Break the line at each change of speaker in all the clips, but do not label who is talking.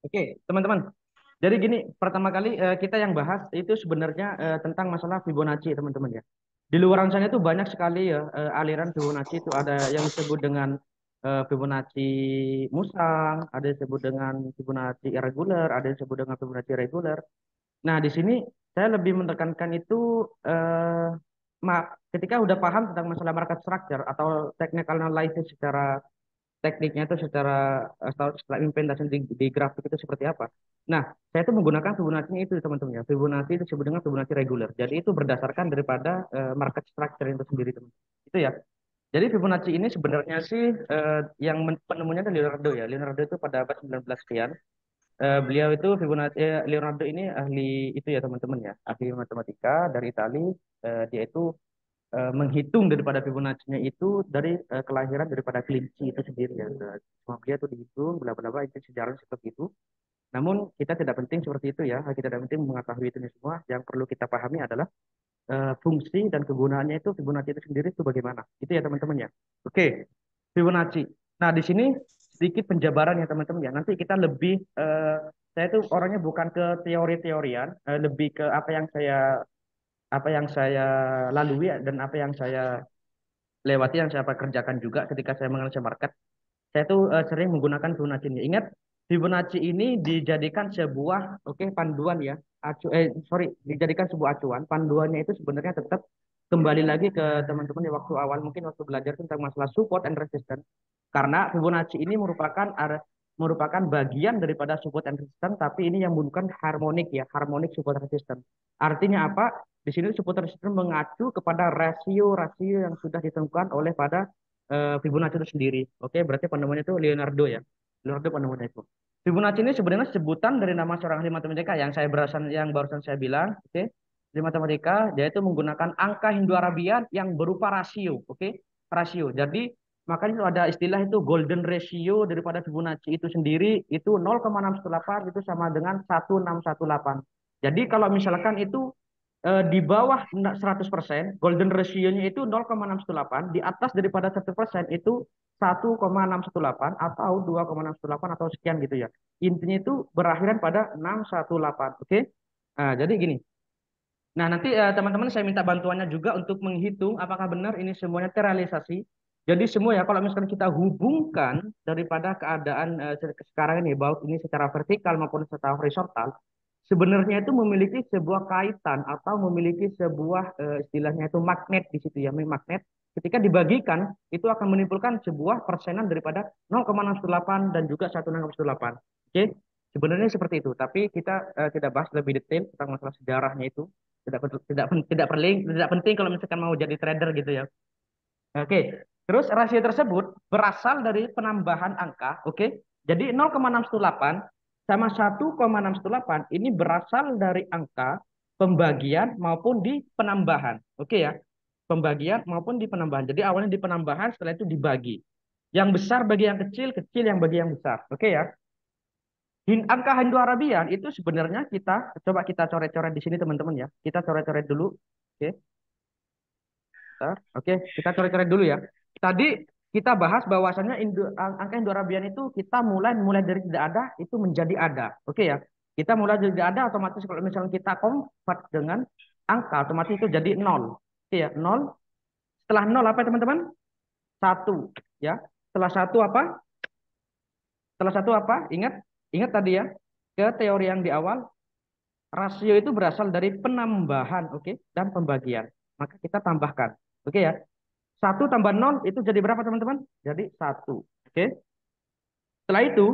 Oke, teman-teman. Jadi gini, pertama kali kita yang bahas itu sebenarnya tentang masalah Fibonacci, teman-teman ya. Di luaran sana itu banyak sekali ya aliran Fibonacci itu ada yang disebut dengan Fibonacci musang, ada yang disebut dengan Fibonacci irregular, ada yang disebut dengan Fibonacci reguler. Nah, di sini saya lebih menekankan itu ketika udah paham tentang masalah market structure atau technical analysis secara tekniknya itu setelah implementasi di grafik itu seperti apa. Nah, saya itu menggunakan Fibonacci itu teman-teman ya. Fibonacci itu disebut dengan Fibonacci reguler. Jadi itu berdasarkan daripada market structure itu sendiri teman. Itu ya. Jadi Fibonacci ini sebenarnya sih yang penemunya itu Leonardo ya. Leonardo itu pada abad 19 sekian. Beliau itu Leonardo ini ahli itu ya teman-teman ya, ahli matematika dari Italia. Dia itu menghitung daripada Fibonacci-nya itu dari kelahiran daripada kelinci itu sendiri ya. Semua dia itu dihitung, bla bla bla itu sejarah seperti itu. Namun kita tidak penting seperti itu ya. Kita tidak penting mengetahui itu semua. Yang perlu kita pahami adalah fungsi dan kegunaannya itu Fibonacci itu sendiri itu bagaimana. Itu ya teman-teman ya. Oke, Fibonacci. Nah, di sini sedikit penjabaran ya teman-teman ya. Nanti kita lebih saya itu orangnya bukan ke teori-teorian, lebih ke apa yang saya lalui dan apa yang saya lewati yang saya kerjakan juga ketika saya menganalisa market. Saya tuh sering menggunakan Fibonacci ini. Ingat, Fibonacci ini dijadikan sebuah panduan ya. Sorry, dijadikan sebuah acuan. Panduannya itu sebenarnya tetap kembali lagi ke teman-teman di waktu awal mungkin waktu belajar tentang masalah support and resistance. Karena Fibonacci ini merupakan bagian daripada support and resistance, tapi ini yang bukan harmonik ya, harmonik support resistance. Artinya apa? Di sini support resistance mengacu kepada rasio-rasio yang sudah ditentukan oleh pada Fibonacci itu sendiri. Oke, berarti penemunya itu Leonardo ya. Leonardo penemunya itu. Fibonacci ini sebenarnya sebutan dari nama seorang ahli matematika yang barusan saya bilang, oke. Di matematika dia itu menggunakan angka Hindu-Arabian yang berupa rasio, oke. Rasio. Jadi makanya itu ada istilah itu golden ratio daripada Fibonacci itu sendiri itu 0,618 itu sama dengan 1618. Jadi kalau misalkan itu di bawah 100%, golden ratio-nya itu 0,618, di atas daripada 100% itu 1,618 atau 2,618 atau sekian gitu ya. Intinya itu berakhiran pada 618, oke? Nah, jadi gini. Nah, nanti teman-teman saya minta bantuannya juga untuk menghitung apakah benar ini semuanya terrealisasi. Jadi semua ya, kalau misalkan kita hubungkan daripada keadaan sekarang ini, baik ini secara vertikal maupun secara horizontal, sebenarnya itu memiliki sebuah kaitan atau memiliki sebuah istilahnya itu magnet di situ ya, magnet. Ketika dibagikan, itu akan menimbulkan sebuah persenan daripada 0,618 dan juga 1,618. Oke, sebenarnya seperti itu. Tapi kita tidak bahas lebih detail tentang masalah sejarahnya itu. Tidak penting kalau misalkan mau jadi trader gitu ya. Oke, terus rasio tersebut berasal dari penambahan angka, oke. Jadi 0,618 sama 1,618 ini berasal dari angka pembagian maupun di penambahan. Oke ya. Pembagian maupun di penambahan. Jadi awalnya di penambahan, setelah itu dibagi. Yang besar bagi yang kecil, kecil yang bagi yang besar. Oke ya. Angka Hindu-Arabian itu sebenarnya kita coba kita coret-coret di sini teman-teman ya. Kita coret-coret dulu. Oke. Bentar. Oke, kita coret-coret dulu ya. Tadi kita bahas bahwasannya angka Indo-Arabian itu kita mulai mulai dari tidak ada itu menjadi ada. Oke ya. Kita mulai dari tidak ada otomatis kalau misalnya kita convert dengan angka otomatis itu jadi nol. Oke ya, nol. Setelah nol apa teman-teman? Satu. Ya. Setelah satu apa? Setelah satu apa? Ingat, ingat tadi ya ke teori yang di awal rasio itu berasal dari penambahan, oke, dan pembagian. Maka kita tambahkan, oke ya. Satu tambah nol itu jadi berapa teman-teman? Jadi satu. Oke. Setelah itu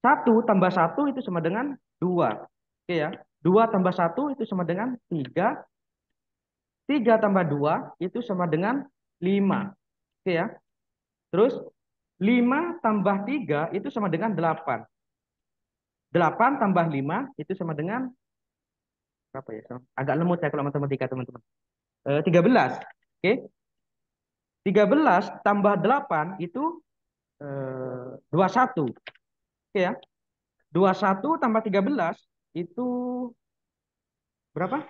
satu tambah satu itu sama dengan dua. Oke ya. Dua tambah satu itu sama dengan tiga. Tiga tambah dua itu sama dengan lima. Oke ya. Terus lima tambah tiga itu sama dengan delapan. Delapan tambah lima itu sama dengan berapa ya? Agak lemot ya kalau matematika teman-teman. 13. Oke. 13 tambah 8 itu 21. Oke ya. 21 tambah 13 itu berapa?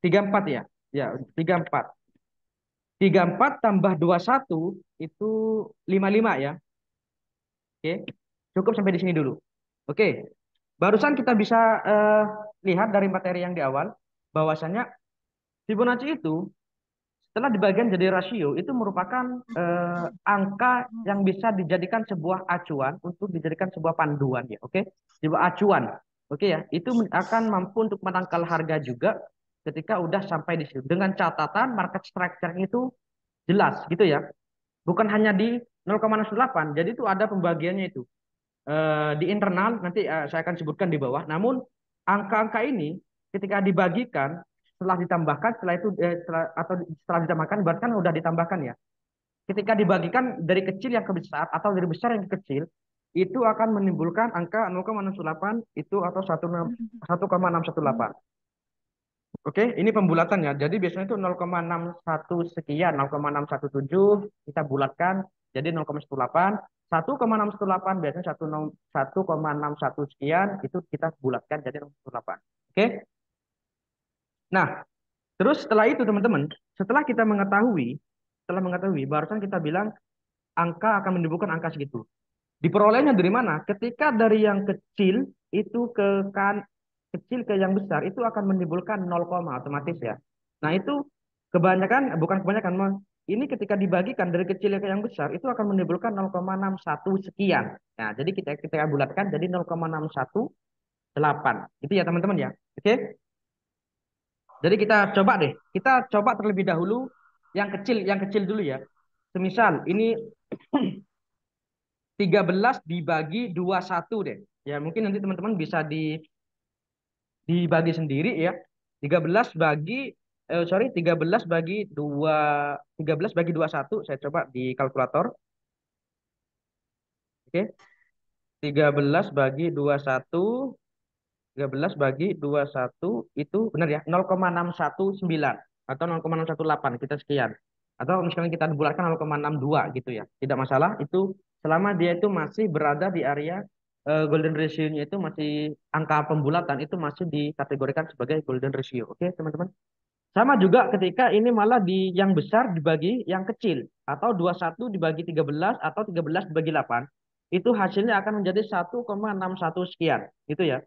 34 ya? Ya, 34. 34 tambah 21 itu 55 ya. Oke. Cukup sampai di sini dulu. Oke, barusan kita bisa lihat dari materi yang di awal bahwasanya Fibonacci itu setelah dibagian jadi rasio itu merupakan angka yang bisa dijadikan sebuah acuan untuk dijadikan sebuah panduan ya, oke? Sebuah acuan. Oke ya, itu akan mampu untuk menangkal harga juga ketika udah sampai di situ. Dengan catatan market structure itu jelas gitu ya. Bukan hanya di 0,08. Jadi itu ada pembagiannya itu. Di internal nanti saya akan sebutkan di bawah. Namun angka-angka ini ketika dibagikan setelah ditambahkan setelah itu setelah ditambahkan berarti kan udah ditambahkan ya. Ketika dibagikan dari kecil yang ke besar atau dari besar yang ke kecil itu akan menimbulkan angka 0,618 itu atau 1,618. Oke, ini pembulatannya. Jadi biasanya itu 0,61 sekian, 0,617 kita bulatkan jadi 0,118. 1,618 biasanya 1,61 sekian itu kita bulatkan jadi 0,118. Oke. Nah, terus setelah itu teman-teman, setelah mengetahui barusan kita bilang angka akan menimbulkan angka segitu. Diperolehnya dari mana? Ketika dari yang kecil itu kecil ke yang besar itu akan menimbulkan 0, otomatis ya. Nah, itu kebanyakan bukan kebanyakan ini ketika dibagikan dari kecil ke yang besar itu akan menimbulkan 0,61 sekian. Nah, jadi kita bulatkan jadi 0,618. Itu ya teman-teman ya. Oke. Jadi kita coba terlebih dahulu yang kecil dulu ya. Semisal ini 13 dibagi 21 deh. Ya, mungkin nanti teman-teman bisa dibagi sendiri ya. 13 bagi 13 bagi 2 13 bagi 21 saya coba di kalkulator. Oke. 13 bagi 21 13 bagi 21 itu benar ya 0,619 atau 0,618 kita sekian. Atau misalnya kita bulatkan 0,62 gitu ya. Tidak masalah itu selama dia itu masih berada di area golden ratio-nya itu masih angka pembulatan itu masih dikategorikan sebagai golden ratio. Oke, teman-teman. Sama juga ketika ini malah di yang besar dibagi yang kecil atau 21 dibagi 13 atau 13 dibagi 8 itu hasilnya akan menjadi 1,61 sekian gitu ya.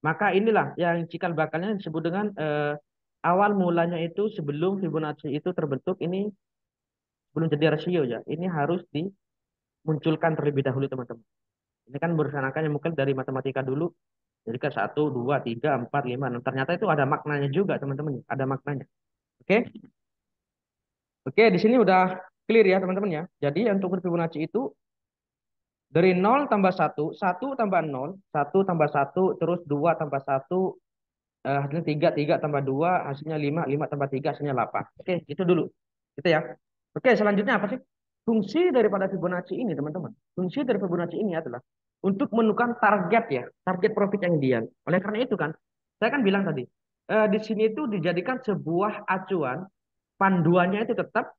Maka inilah yang cikal bakalnya disebut dengan awal mulanya itu sebelum Fibonacci itu terbentuk ini belum jadi rasio ya. Ini harus dimunculkan terlebih dahulu teman-teman. Ini kan bersanakannya mungkin dari matematika dulu. Jadi kan 1, 2, 3, 4, 5. Nah, ternyata itu ada maknanya juga teman-teman. Ada maknanya. Oke. Oke, di sini udah clear ya teman-teman ya. Jadi untuk Fibonacci itu dari 0 tambah 1, 1 tambah 0, 1 tambah 1, terus 2 tambah 1, hasilnya 3, 3 tambah 2, hasilnya 5, 5 tambah 3, hasilnya 8. Oke, itu dulu. Gitu ya. Oke, selanjutnya apa sih? Fungsi daripada Fibonacci ini teman-teman. Fungsi dari Fibonacci ini adalah untuk menentukan target ya, target profit yang ideal. Oleh karena itu kan, saya kan bilang tadi, di sini itu dijadikan sebuah acuan, panduannya itu tetap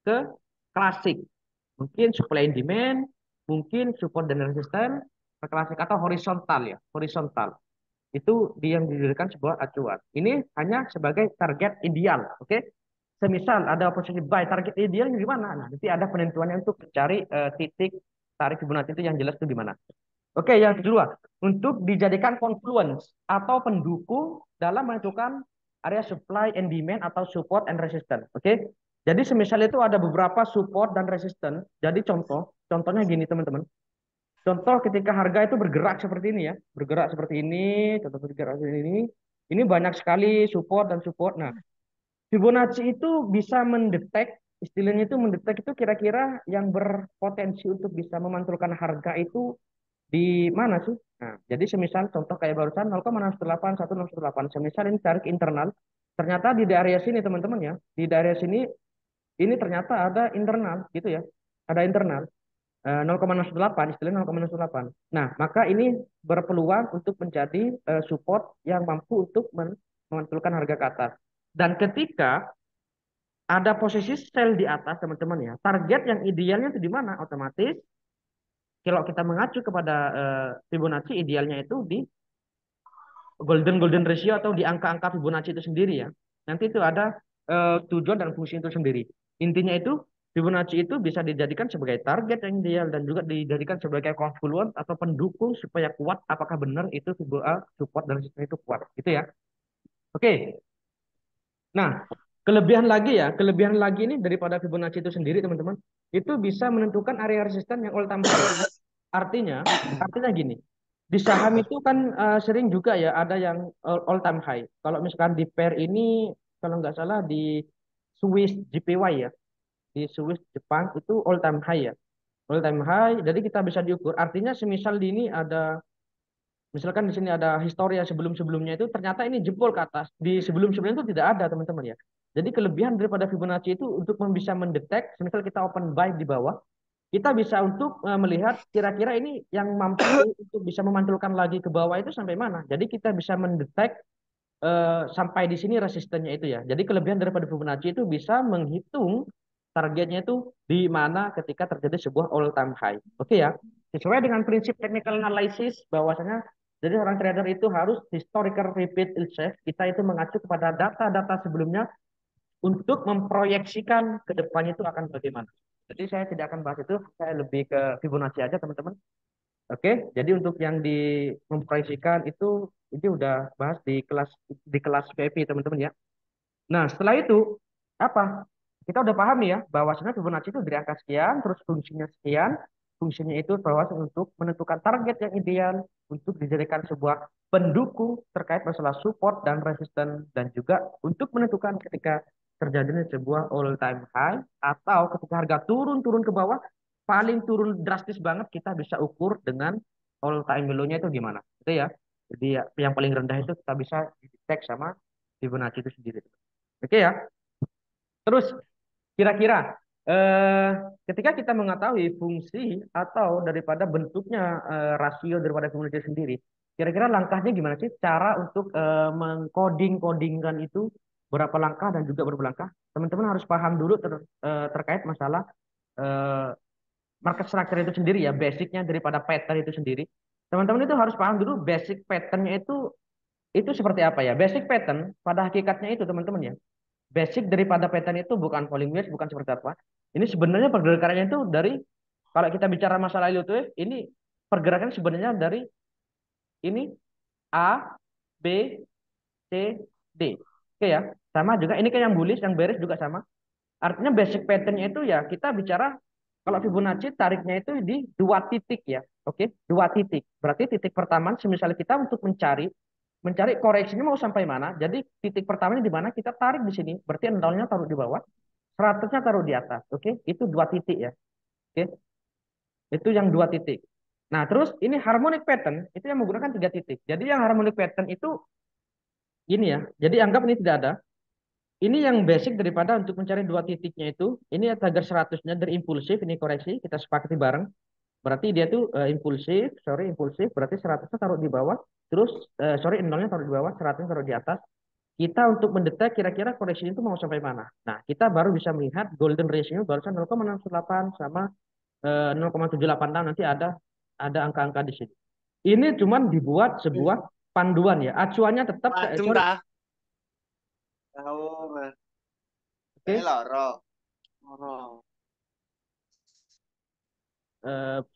ke klasik. Mungkin supply and demand, mungkin support dan resistance, ke klasik atau horizontal ya, horizontal. Itu dia yang didirikan sebuah acuan. Ini hanya sebagai target ideal, oke? Okay? Semisal ada posisi buy, target ideal di mana? Nah, nanti ada penentuannya untuk mencari titik tarik Fibonacci itu yang jelas itu di mana. Oke, yang kedua, untuk dijadikan confluence atau pendukung dalam menentukan area supply and demand atau support and resistance. Oke, jadi semisal itu ada beberapa support dan resistance. Jadi contohnya gini teman-teman. Contoh ketika harga itu bergerak seperti ini ya, bergerak seperti ini, contoh bergerak seperti ini banyak sekali support dan support. Nah, Fibonacci itu bisa mendetek, istilahnya itu mendetek itu kira-kira yang berpotensi untuk bisa memantulkan harga itu di mana sih? Nah, jadi semisal contoh kayak barusan 0,618, 1,618, semisal ini tarik internal, ternyata di area sini teman-teman ya, di daerah sini ini ternyata ada internal gitu ya, ada internal 0,618, istilahnya 0,618. Nah, maka ini berpeluang untuk menjadi support yang mampu untuk memantulkan harga ke atas. Dan ketika ada posisi sell di atas teman-teman ya, target yang idealnya itu di mana? Otomatis kalau kita mengacu kepada Fibonacci idealnya itu di golden ratio atau di angka-angka Fibonacci itu sendiri ya. Nanti itu ada tujuan dan fungsi itu sendiri. Intinya itu Fibonacci itu bisa dijadikan sebagai target yang ideal dan juga dijadikan sebagai konfluent atau pendukung supaya kuat apakah benar itu support dan resistance itu kuat gitu ya. Oke. Nah, kelebihan lagi ini daripada Fibonacci itu sendiri teman-teman, itu bisa menentukan area resisten yang all time high. Artinya gini, di saham itu kan sering juga ya ada yang all time high. Kalau misalkan di pair ini, kalau nggak salah di Swiss JPY ya, di Swiss Jepang itu all time high ya, all time high. Jadi kita bisa diukur. Artinya semisal di ini ada, misalkan di sini ada histori yang sebelum-sebelumnya itu ternyata ini jempol ke atas. Di sebelum-sebelumnya itu tidak ada teman-teman ya. Jadi kelebihan daripada Fibonacci itu untuk bisa mendetek, misal kita open buy di bawah, kita bisa untuk melihat kira-kira ini yang mampu untuk bisa memantulkan lagi ke bawah itu sampai mana. Jadi kita bisa mendetek sampai di sini resistennya itu ya. Jadi kelebihan daripada Fibonacci itu bisa menghitung targetnya itu di mana ketika terjadi sebuah all time high. Oke ya. Sesuai dengan prinsip technical analysis bahwasanya jadi orang trader itu harus historical repeat itself. Kita itu mengacu kepada data-data sebelumnya untuk memproyeksikan ke depannya itu akan bagaimana. Jadi saya tidak akan bahas itu, saya lebih ke Fibonacci aja teman-teman. Oke, jadi untuk yang di memproyeksikan itu ini udah bahas di kelas VIP teman-teman ya. Nah, setelah itu apa? Kita udah paham nih ya bahwa sebenarnya Fibonacci itu dari angka sekian, terus fungsinya sekian. Fungsinya itu bahwa untuk menentukan target yang ideal untuk dijadikan sebuah pendukung terkait masalah support dan resisten dan juga untuk menentukan ketika terjadinya sebuah all time high atau ketika harga turun-turun ke bawah paling turun drastis banget kita bisa ukur dengan all time low-nya itu gimana. Itu ya. Jadi ya, yang paling rendah itu kita bisa detek sama Fibonacci itu sendiri. Oke ya. Terus kira-kira eh, ketika kita mengetahui fungsi atau daripada bentuknya rasio daripada Fibonacci sendiri, kira-kira langkahnya gimana sih cara untuk mengcoding-codingkan itu berapa langkah dan juga berapa langkah? Teman-teman harus paham dulu terkait masalah eh, market structure itu sendiri ya, basicnya daripada pattern itu sendiri. Teman-teman itu harus paham dulu basic patternnya itu seperti apa ya. Basic pattern pada hakikatnya itu teman-teman ya. Basic daripada pattern itu bukan falling wedge, bukan seperti apa. Ini sebenarnya pergerakannya itu dari, kalau kita bicara masalah yield wave, ini pergerakan sebenarnya dari ini A, B, C, D. Oke ya, sama juga. Ini kayak yang bullish, yang bearish juga sama. Artinya basic patternnya itu ya kita bicara kalau Fibonacci tariknya itu di dua titik ya. Oke, dua titik. Berarti titik pertama, misalnya kita untuk mencari mencari koreksinya mau sampai mana. Jadi titik pertamanya di mana kita tarik di sini. Berarti nolnya taruh di bawah, 100-nya taruh di atas. Oke, itu dua titik ya. Oke, itu yang dua titik. Nah, terus ini harmonic pattern itu yang menggunakan tiga titik. Jadi yang harmonic pattern itu ini ya. Jadi anggap ini tidak ada. Ini yang basic daripada untuk mencari dua titiknya itu. Ini ya tagar 100-nya dari impulsif, ini koreksi, kita sepakati bareng. Berarti dia tuh impulsif, berarti 100-nya taruh di bawah, terus nolnya taruh di bawah, 100-nya taruh di atas. Kita untuk mendetek kira-kira koreksi itu mau sampai mana. Nah, kita baru bisa melihat golden ratio barusan 0,68 sama 0,78 nanti ada angka-angka di sini. Ini cuman dibuat sebuah panduan ya. Acuannya tetap
Adem
sorry,
ta? Tahu.
oke.
Loro. Loro.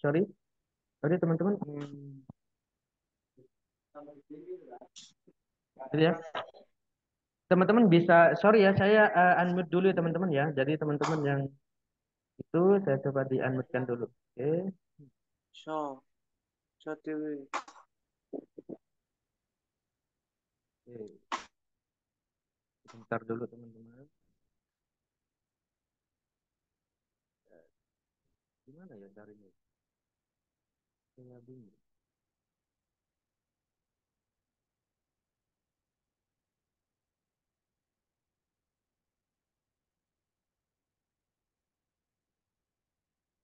Sorry, sorry teman-teman. Jadi ya, teman-teman bisa, sorry ya, saya unmute dulu ya teman-teman ya. Jadi teman-teman yang itu saya coba di unmute-kan dulu. Oke.
So, so dewe.
Oke. Sebentar dulu teman-teman. Gimana ya carinya? Saya bingung.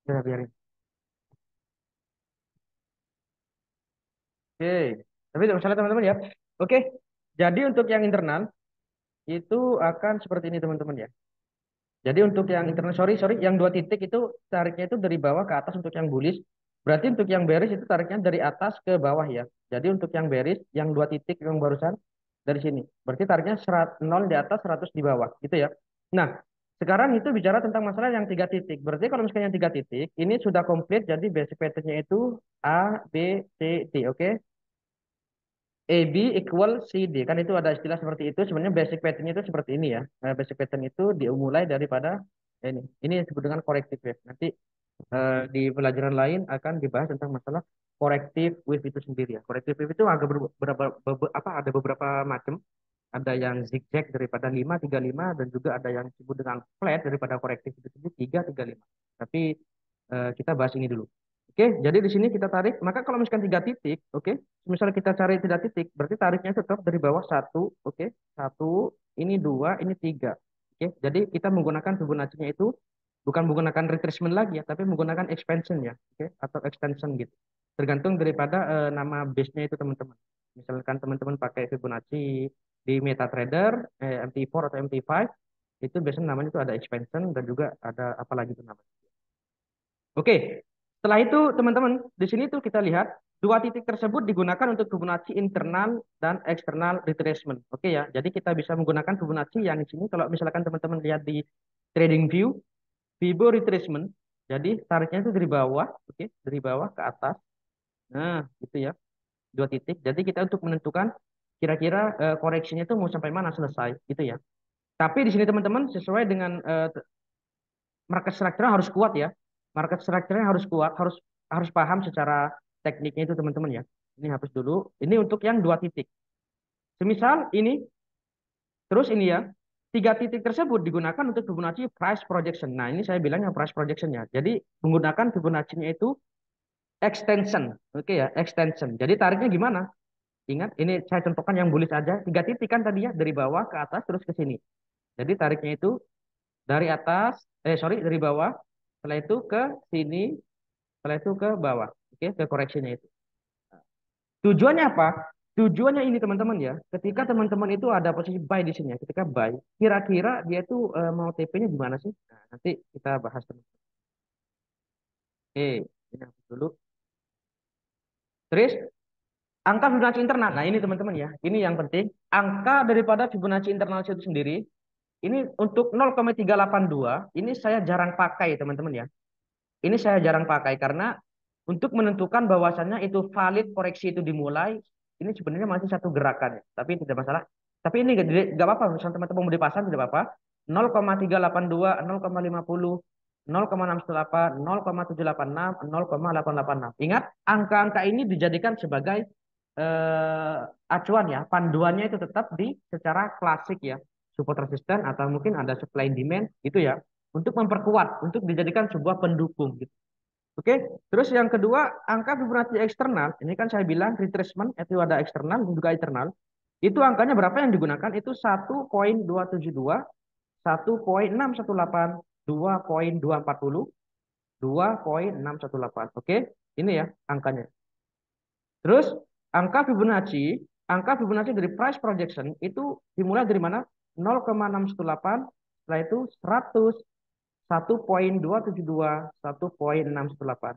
Ya, biarin. Oke. Tapi tidak masalah teman-teman ya. Oke. Jadi untuk yang internal itu akan seperti ini teman-teman ya. Jadi untuk yang internal, sorry, yang dua titik itu tariknya itu dari bawah ke atas untuk yang bullish. Berarti untuk yang bearish itu tariknya dari atas ke bawah ya. Jadi untuk yang bearish, yang dua titik yang barusan dari sini. Berarti tariknya 0 di atas, 100 di bawah, gitu ya. Nah, Sekarang itu bicara tentang masalah yang 3 titik. Berarti kalau misalnya yang 3 titik, ini sudah komplit. Jadi basic patternnya itu A, B, C, D. Oke. AB equal CD. Kan itu ada istilah seperti itu. Sebenarnya basic patternnya itu seperti ini ya. Basic pattern itu dimulai daripada ini. Ini disebut dengan corrective wave. Nanti di pelajaran lain akan dibahas tentang masalah corrective wave itu sendiri ya. Corrective wave itu agak ada beberapa macam. Ada yang zigzag daripada 5 3 5 dan juga ada yang disebut dengan flat daripada corrective itu sendiri 3 3 5. Tapi kita bahas ini dulu. Oke, jadi di sini kita tarik. Maka kalau misalkan 3 titik, oke, misalnya kita cari 3 titik, berarti tariknya tetap dari bawah satu, oke, satu, ini dua, ini tiga, oke. Jadi kita menggunakan Fibonacci-nya itu bukan menggunakan retracement lagi ya, tapi menggunakan expansion ya, oke, atau extension gitu. Tergantung daripada nama base-nya itu teman-teman. Misalkan teman-teman pakai Fibonacci di MetaTrader, MT4 atau MT5, itu biasanya namanya itu ada expansion dan juga ada apa lagi itu namanya. Oke, setelah itu teman-teman di sini tuh kita lihat 2 titik tersebut digunakan untuk Fibonacci internal dan eksternal retracement. Oke ya, jadi kita bisa menggunakan Fibonacci yang di sini. Kalau misalkan teman-teman lihat di Trading View, Fibo retracement. Jadi tariknya itu dari bawah, oke, dari bawah ke atas. Nah, gitu ya, 2 titik. Jadi kita untuk menentukan kira-kira koreksinya itu mau sampai mana selesai, gitu ya. Tapi di sini teman-teman sesuai dengan market structure harus kuat ya. Market structure-nya harus kuat, harus harus paham secara tekniknya itu teman-teman ya. Ini hapus dulu. Ini untuk yang 2 titik. Semisal ini, terus ini ya, 3 titik tersebut digunakan untuk Fibonacci price projection. Nah, ini saya bilang yang price projection-nya. Jadi menggunakan Fibonacci-nya itu extension. Oke ya, extension. Jadi tariknya gimana? Ingat, ini saya contohkan yang bullish aja. 3 titik kan tadi ya, dari bawah ke atas terus ke sini. Jadi tariknya itu dari atas, dari bawah, setelah itu ke sini, setelah itu ke bawah. Oke, ke koreksinya itu. Tujuannya apa? Tujuannya ini teman-teman ya, ketika teman-teman itu ada posisi buy di sini ya, ketika buy, kira-kira dia itu mau TP-nya gimana sih? Nah, nanti kita bahas teman-teman. Oke, ini hapus dulu. Terus, angka Fibonacci internal. Nah, ini teman-teman ya, ini yang penting. Angka daripada Fibonacci internal itu sendiri, ini untuk 0,382, ini saya jarang pakai teman-teman ya. Ini saya jarang pakai karena untuk menentukan bahwasannya itu valid koreksi itu dimulai, ini sebenarnya masih satu gerakan ya. Tapi tidak masalah. Tapi ini nggak apa-apa, misalnya teman-teman mau dipasang tidak apa-apa. 0,382, 0,50, 0,618, 0,786, 0,886. Ingat, angka-angka ini dijadikan sebagai acuan ya, panduannya itu tetap di secara klasik ya, support resisten atau mungkin ada supply and demand gitu ya, untuk memperkuat, untuk dijadikan sebuah pendukung gitu. Oke, terus yang kedua, angka Fibonacci eksternal, ini kan saya bilang retracement itu ada eksternal dan juga internal. Itu angkanya berapa yang digunakan? Itu 1,272, 1,618, 2,240, 2,618. Oke, ini ya angkanya. Terus angka Fibonacci dari price projection itu dimulai dari mana? 0,618, setelah itu 100, 1,272, 1,618.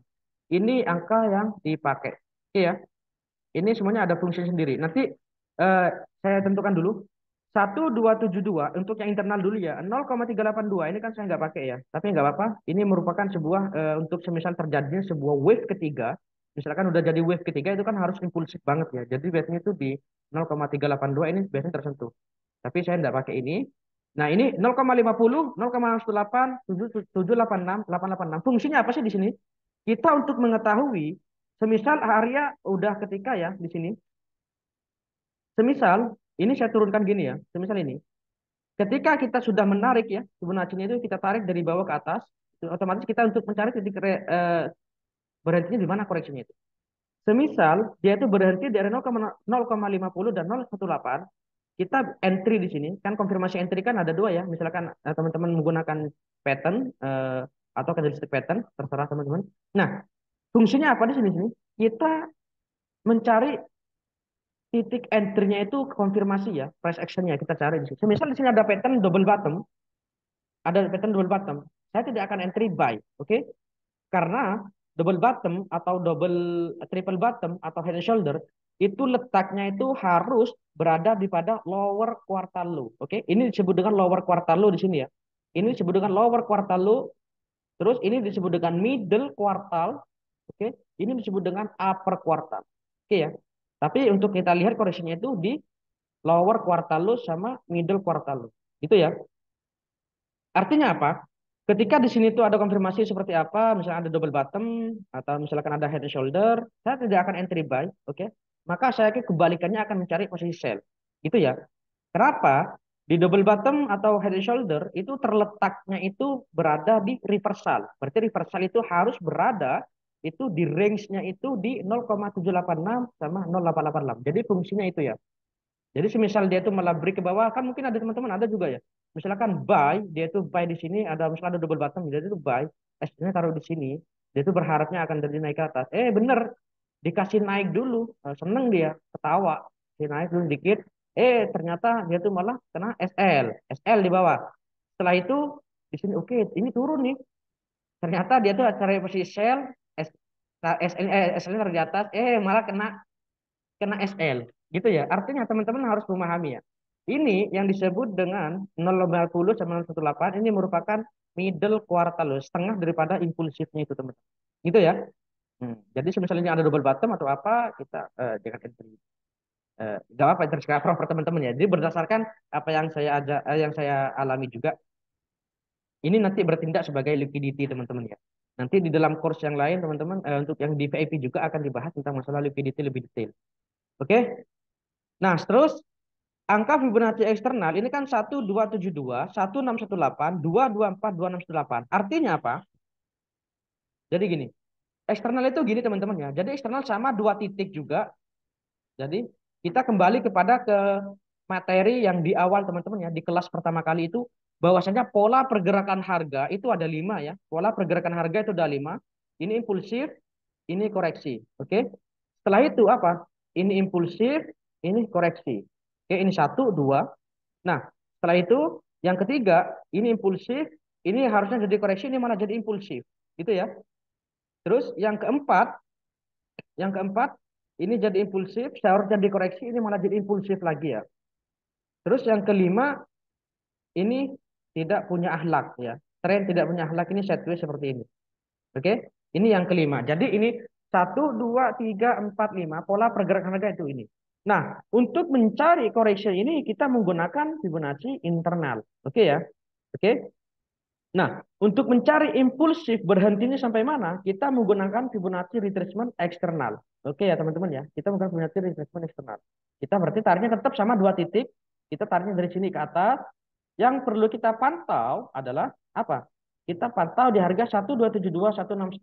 Ini angka yang dipakai. Oke ya, ini semuanya ada fungsi sendiri. Nanti eh, saya tentukan dulu. 1,272 untuk yang internal dulu ya. 0,382 ini kan saya nggak pakai ya. Tapi nggak apa-apa. Ini merupakan sebuah untuk semisal terjadinya sebuah wave ketiga. Misalkan udah jadi wave ketiga itu kan harus impulsif banget ya. Jadi biasanya itu di 0,382 ini biasanya tersentuh. Tapi saya nggak pakai ini. Nah ini 0,50, 0,18, 786, 886. Fungsinya apa sih di sini? Kita untuk mengetahui, semisal area udah ketika ya di sini. Semisal ini saya turunkan gini ya. Semisal ini. Ketika kita sudah menarik ya, Fibonacci itu kita tarik dari bawah ke atas, otomatis kita untuk mencari titik berhentinya di mana koreksinya itu. Semisal dia itu berhenti dari 0,50 dan 0,18, kita entry di sini. Kan konfirmasi entry kan ada dua ya. Misalkan teman-teman menggunakan pattern atau candlestick pattern, terserah teman-teman. Nah, fungsinya apa di sini? Kita mencari titik entry-nya itu konfirmasi ya, price action-nya kita cari di sini. Misal di sini ada pattern double bottom, saya tidak akan entry buy, oke? Karena double bottom atau triple bottom atau head and shoulder itu letaknya itu harus berada di pada lower quarter low, oke? Ini disebut dengan lower quarter low di sini ya. ini disebut dengan lower quartile low, terus ini disebut dengan middle quartile, oke, ini disebut dengan upper quartile, oke ya. Tapi untuk kita lihat koreksinya itu di lower quartile low sama middle quartile low, gitu ya. Artinya apa? Ketika di sini tuh ada konfirmasi seperti apa, misalnya ada double bottom atau misalkan ada head and shoulder, saya tidak akan entry buy, oke? Maka saya kebalikannya akan mencari posisi sell, gitu ya. Kenapa? Di double bottom atau head and shoulder itu terletaknya itu berada di reversal. Berarti reversal itu harus berada itu di range-nya itu di 0,786 sama 0,886. Jadi fungsinya itu ya. Jadi semisal dia itu malah break ke bawah, kan mungkin ada teman-teman ada juga ya. Misalkan buy, dia itu buy di sini ada misalnya ada double bottom, dia itu buy, S-nya taruh di sini, dia itu berharapnya akan jadi naik ke atas. Bener, dikasih naik dulu, seneng dia, ketawa, kasih naik dulu dikit, ternyata dia tuh malah kena SL di bawah. Setelah itu di sini oke, ini turun nih. Ternyata dia tuh cari posisi sell, S, SL di atas, malah kena kena SL gitu ya. Artinya teman-teman harus memahami ya. Ini yang disebut dengan 0,50 sama 0,18 ini merupakan middle quartile, setengah daripada impulsifnya itu teman-teman. Gitu ya. Jadi misalnya ada double bottom atau apa kita jangan entry. Gak apa terserah prefer teman-teman ya. Jadi berdasarkan apa yang yang saya alami juga ini nanti bertindak sebagai liquidity teman-teman ya. Nanti di dalam course yang lain teman-teman untuk yang di VIP juga akan dibahas tentang masalah liquidity lebih detail. Oke? Nah, terus angka Fibonacci eksternal ini kan 1272, 1618, 224, 2618. Artinya apa? Jadi gini, eksternal itu gini teman-teman ya. Jadi eksternal sama dua titik juga. Jadi kita kembali kepada ke materi yang di awal teman-teman ya, di kelas pertama kali itu bahwasanya pola pergerakan harga itu ada 5 ya. Pola pergerakan harga itu ada 5. Ini impulsif, ini koreksi. Oke. Setelah itu apa? Ini impulsif, ini koreksi. Oke, ini satu, dua. Nah, setelah itu yang ketiga, ini impulsif, ini harusnya jadi koreksi, ini malah jadi impulsif. Gitu ya. Terus yang keempat, ini jadi impulsif, seharusnya dikoreksi, ini malah jadi impulsif lagi ya. Terus yang kelima, ini tidak punya akhlak ya. Tren tidak punya akhlak ini sideways seperti ini. Oke, ini yang kelima. Jadi ini satu, dua, tiga, empat, lima. Pola pergerakan harga itu ini. Nah, untuk mencari correction ini kita menggunakan Fibonacci internal. Oke ya. Oke. Nah, untuk mencari impulsif berhentinya sampai mana, kita menggunakan Fibonacci retracement eksternal. Oke ya teman-teman ya, kita menggunakan Fibonacci retracement eksternal. Kita berarti tariknya tetap sama dua titik. Kita tariknya dari sini ke atas. Yang perlu kita pantau adalah apa? Kita pantau di harga 1272, 1618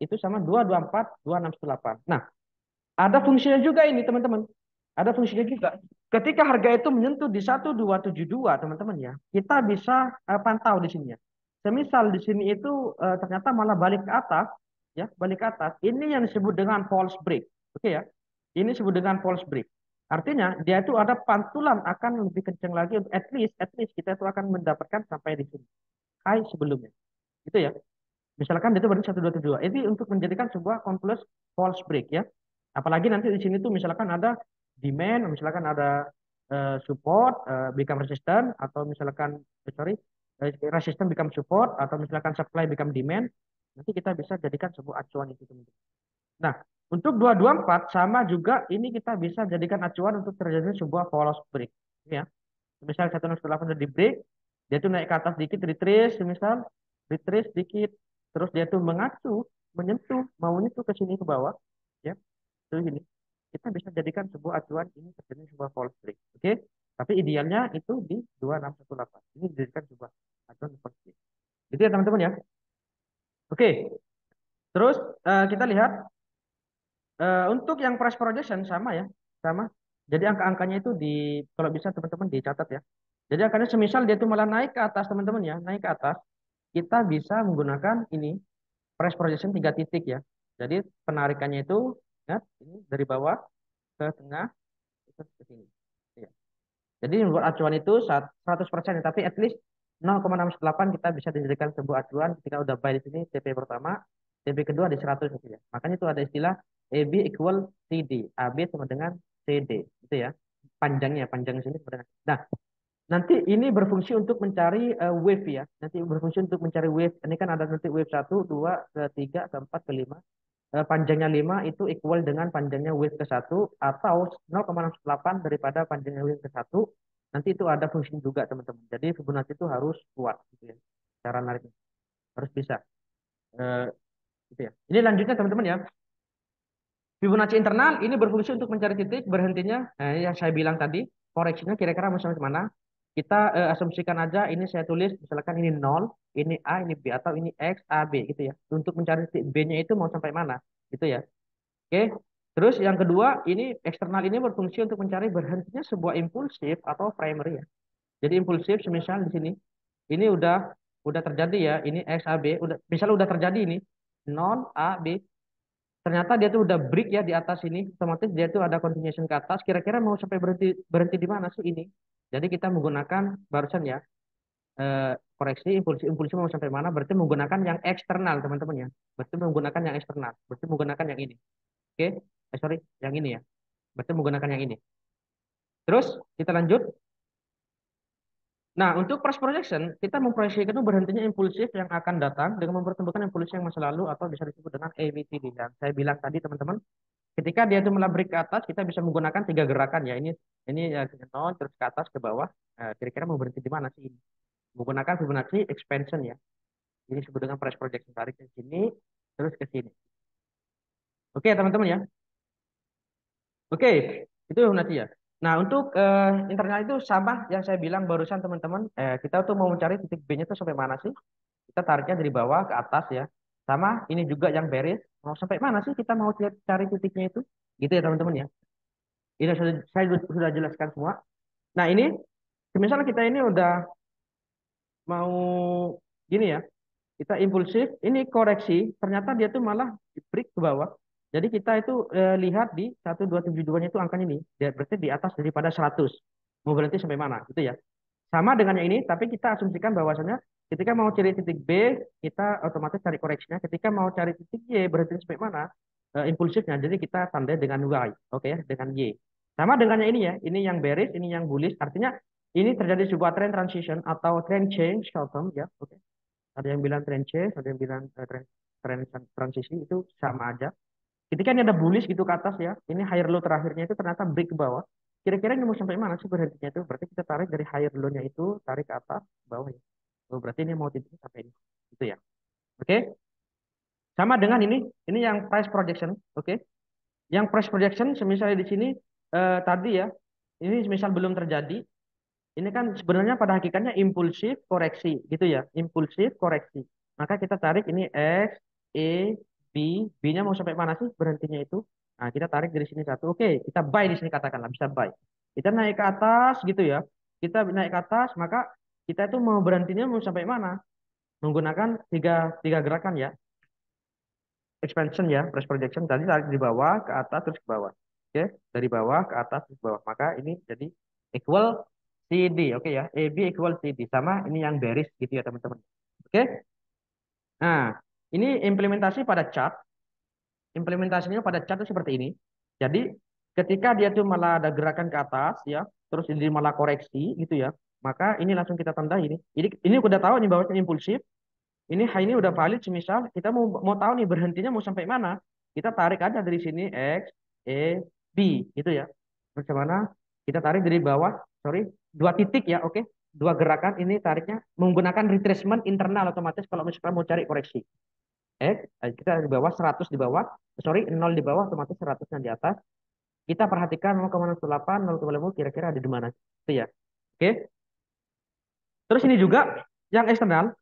itu sama 224, 2618. Nah, ada fungsinya juga ini teman-teman. Ada fungsinya juga. Ketika harga itu menyentuh di 1272 teman-teman ya, kita bisa pantau di sini ya. Semisal di sini itu ternyata malah balik ke atas, ya, balik ke atas. Ini yang disebut dengan false break. Oke ya. Ini disebut dengan false break. Artinya dia itu ada pantulan akan lebih kencang lagi, at least kita itu akan mendapatkan sampai di sini. High sebelumnya. Gitu ya. Misalkan itu berarti 1272. Ini untuk menjadikan sebuah confluence false break ya. Apalagi nanti di sini tuh misalkan ada demand, misalkan ada support, become resistant, atau misalkan resistant become support, atau misalkan supply become demand, nanti kita bisa jadikan sebuah acuan itu teman-teman. Nah, untuk 224 sama juga ini kita bisa jadikan acuan untuk terjadi sebuah false break ya. Misal 168 sudah di break, dia tuh naik ke atas dikit, retrace, misal retrace dikit, terus dia tuh mengacu, menyentuh, maunya tuh ke sini ke bawah, ya, itu gini. Kita bisa jadikan sebuah acuan ini terjadi sebuah false break, oke? Tapi idealnya itu di 2618. Ini dijadikan sebuah acuan false break. Itu ya teman-teman ya. Oke, terus kita lihat untuk yang price projection sama ya, sama. Jadi angka-angkanya itu kalau bisa teman-teman dicatat ya. Jadi angkanya semisal dia itu malah naik ke atas teman-teman ya, naik ke atas, kita bisa menggunakan ini price projection 3 titik ya. Jadi penarikannya itu ya, ini dari bawah ke tengah itu ke sini. Ya. Jadi membuat acuan itu 100% ya, tapi at least 0,68 kita bisa dijadikan sebuah acuan ketika udah buy di sini TP pertama, TP kedua di 100 gitu ya. Makanya itu ada istilah AB equal CD. AB sama dengan CD gitu ya. Panjangnya, panjang sini sama dengan. Nah, Nanti ini berfungsi untuk mencari wave ya. Nanti berfungsi untuk mencari wave. Ini kan ada nanti wave 1, 2, 3, 4, 5. Panjangnya 5 itu equal dengan panjangnya wave ke satu atau 0,68 daripada panjangnya wave ke satu. Nanti itu ada fungsi juga teman-teman. Jadi Fibonacci itu harus kuat gitu ya. Cara nariknya harus bisa. Eh, gitu ya. Ini lanjutnya teman-teman ya. Fibonacci internal ini berfungsi untuk mencari titik berhentinya. Yang saya bilang tadi, koreksinya kira-kira mau sampai mana? Kita asumsikan aja ini saya tulis misalkan ini nol, ini A, ini B atau ini X, A, B gitu ya. Untuk mencari titik B-nya itu mau sampai mana? Gitu ya. Oke. Terus yang kedua, ini eksternal ini berfungsi untuk mencari berhentinya sebuah impulsif atau primary ya. Jadi impulsif semisal di sini ini udah terjadi ya, ini X A B udah misal udah terjadi ini nol A B. Ternyata dia tuh udah break ya di atas ini, otomatis dia tuh ada continuation ke atas. Kira-kira mau sampai berhenti berhenti di mana sih ini? Jadi kita menggunakan barusan ya koreksi impulsi impulsi mau sampai mana? Berarti menggunakan yang eksternal teman-teman ya. Berarti menggunakan yang eksternal. Berarti menggunakan yang ini. Oke, sorry, yang ini ya. Berarti menggunakan yang ini. Terus kita lanjut. Nah, untuk price projection, kita memproyeksikan itu berhentinya impulsif yang akan datang dengan mempertemukan impulsif yang masa lalu atau bisa disebut dengan ABCD. Yang saya bilang tadi teman-teman, ketika dia itu melabrik ke atas, kita bisa menggunakan tiga gerakan ya. Ini ya nol terus ke atas ke bawah. Kira-kira mau berhenti di mana sih ini? Menggunakan Fibonacci expansion ya. Ini disebut dengan price projection tarik ke sini terus ke sini. Oke teman-teman ya. Oke, itu Fibonacci ya. Nah untuk internal itu sama yang saya bilang barusan teman-teman. Kita tuh mau mencari titik B-nya itu sampai mana sih? Kita tariknya dari bawah ke atas ya. Sama ini juga yang bearish. Mau sampai mana sih kita mau cari titiknya itu? Gitu ya teman-teman ya. Ini saya sudah jelaskan semua. Nah ini, misalnya kita ini udah mau gini ya, kita impulsif, ini koreksi, ternyata dia tuh malah break ke bawah. Jadi kita itu lihat di 1272-nya itu angkanya ini, dia berarti di atas daripada 100. Mau berhenti sampai mana, gitu ya. Sama dengan yang ini, tapi kita asumsikan bahwasannya ketika mau cari titik B, kita otomatis cari koreksinya. Ketika mau cari titik Y, berhenti sampai mana, impulsifnya. Jadi kita tandai dengan Y, oke ya, dengan Y. Sama dengan yang ini ya, ini yang bearish, ini yang bullish. Artinya ini terjadi sebuah trend transition atau trend change short term ya, oke. Ada yang bilang trend change, ada yang bilang trend transisi itu sama aja. Ketika ini ada bullish gitu ke atas ya, ini higher low terakhirnya itu ternyata break ke bawah. Kira-kira ini mau sampai mana sih berhentinya itu? Berarti kita tarik dari higher low-nya itu, tarik ke atas, ke bawah ya. Oh, berarti ini mau titiknya sampai ini. Itu ya. Oke. Sama dengan ini yang price projection. Oke. Yang price projection, misalnya di sini tadi ya, ini misal belum terjadi, ini kan sebenarnya pada hakikatnya impulsif koreksi gitu ya, impulsif koreksi. Maka kita tarik ini X, E, B, B-nya mau sampai mana sih berhentinya itu? Nah, kita tarik dari sini satu. Oke, kita buy di sini katakanlah bisa buy. Kita naik ke atas gitu ya. Kita naik ke atas, maka kita itu mau berhentinya mau sampai mana? Menggunakan tiga tiga gerakan ya. Expansion ya, price projection tadi tarik di bawah ke atas terus ke bawah. Oke, dari bawah ke atas terus ke bawah. Maka ini jadi equal CD, oke ya. AB equal CD sama ini yang bearish gitu ya teman-teman. Oke. Nah, ini implementasi pada chart. Implementasinya pada chart itu seperti ini. Jadi, ketika dia tuh malah ada gerakan ke atas ya, terus ini malah koreksi gitu ya. Maka ini langsung kita tanda ini. Ini udah tahu nih bahwa impulsif. Ini high ini udah valid, semisal kita mau tahu nih berhentinya mau sampai mana. Kita tarik aja dari sini X, E, B gitu ya. Bagaimana? Kita tarik dari bawah, sorry, dua titik ya, oke. Dua gerakan ini tariknya menggunakan retracement internal otomatis kalau misalkan mau cari koreksi. Kita di bawah 100 di bawah, sorry, 0 di bawah otomatis 100-nya di atas. Kita perhatikan 0,08, 0,5 kira-kira ada di mana. Itu ya. Oke. Terus ini juga yang eksternal.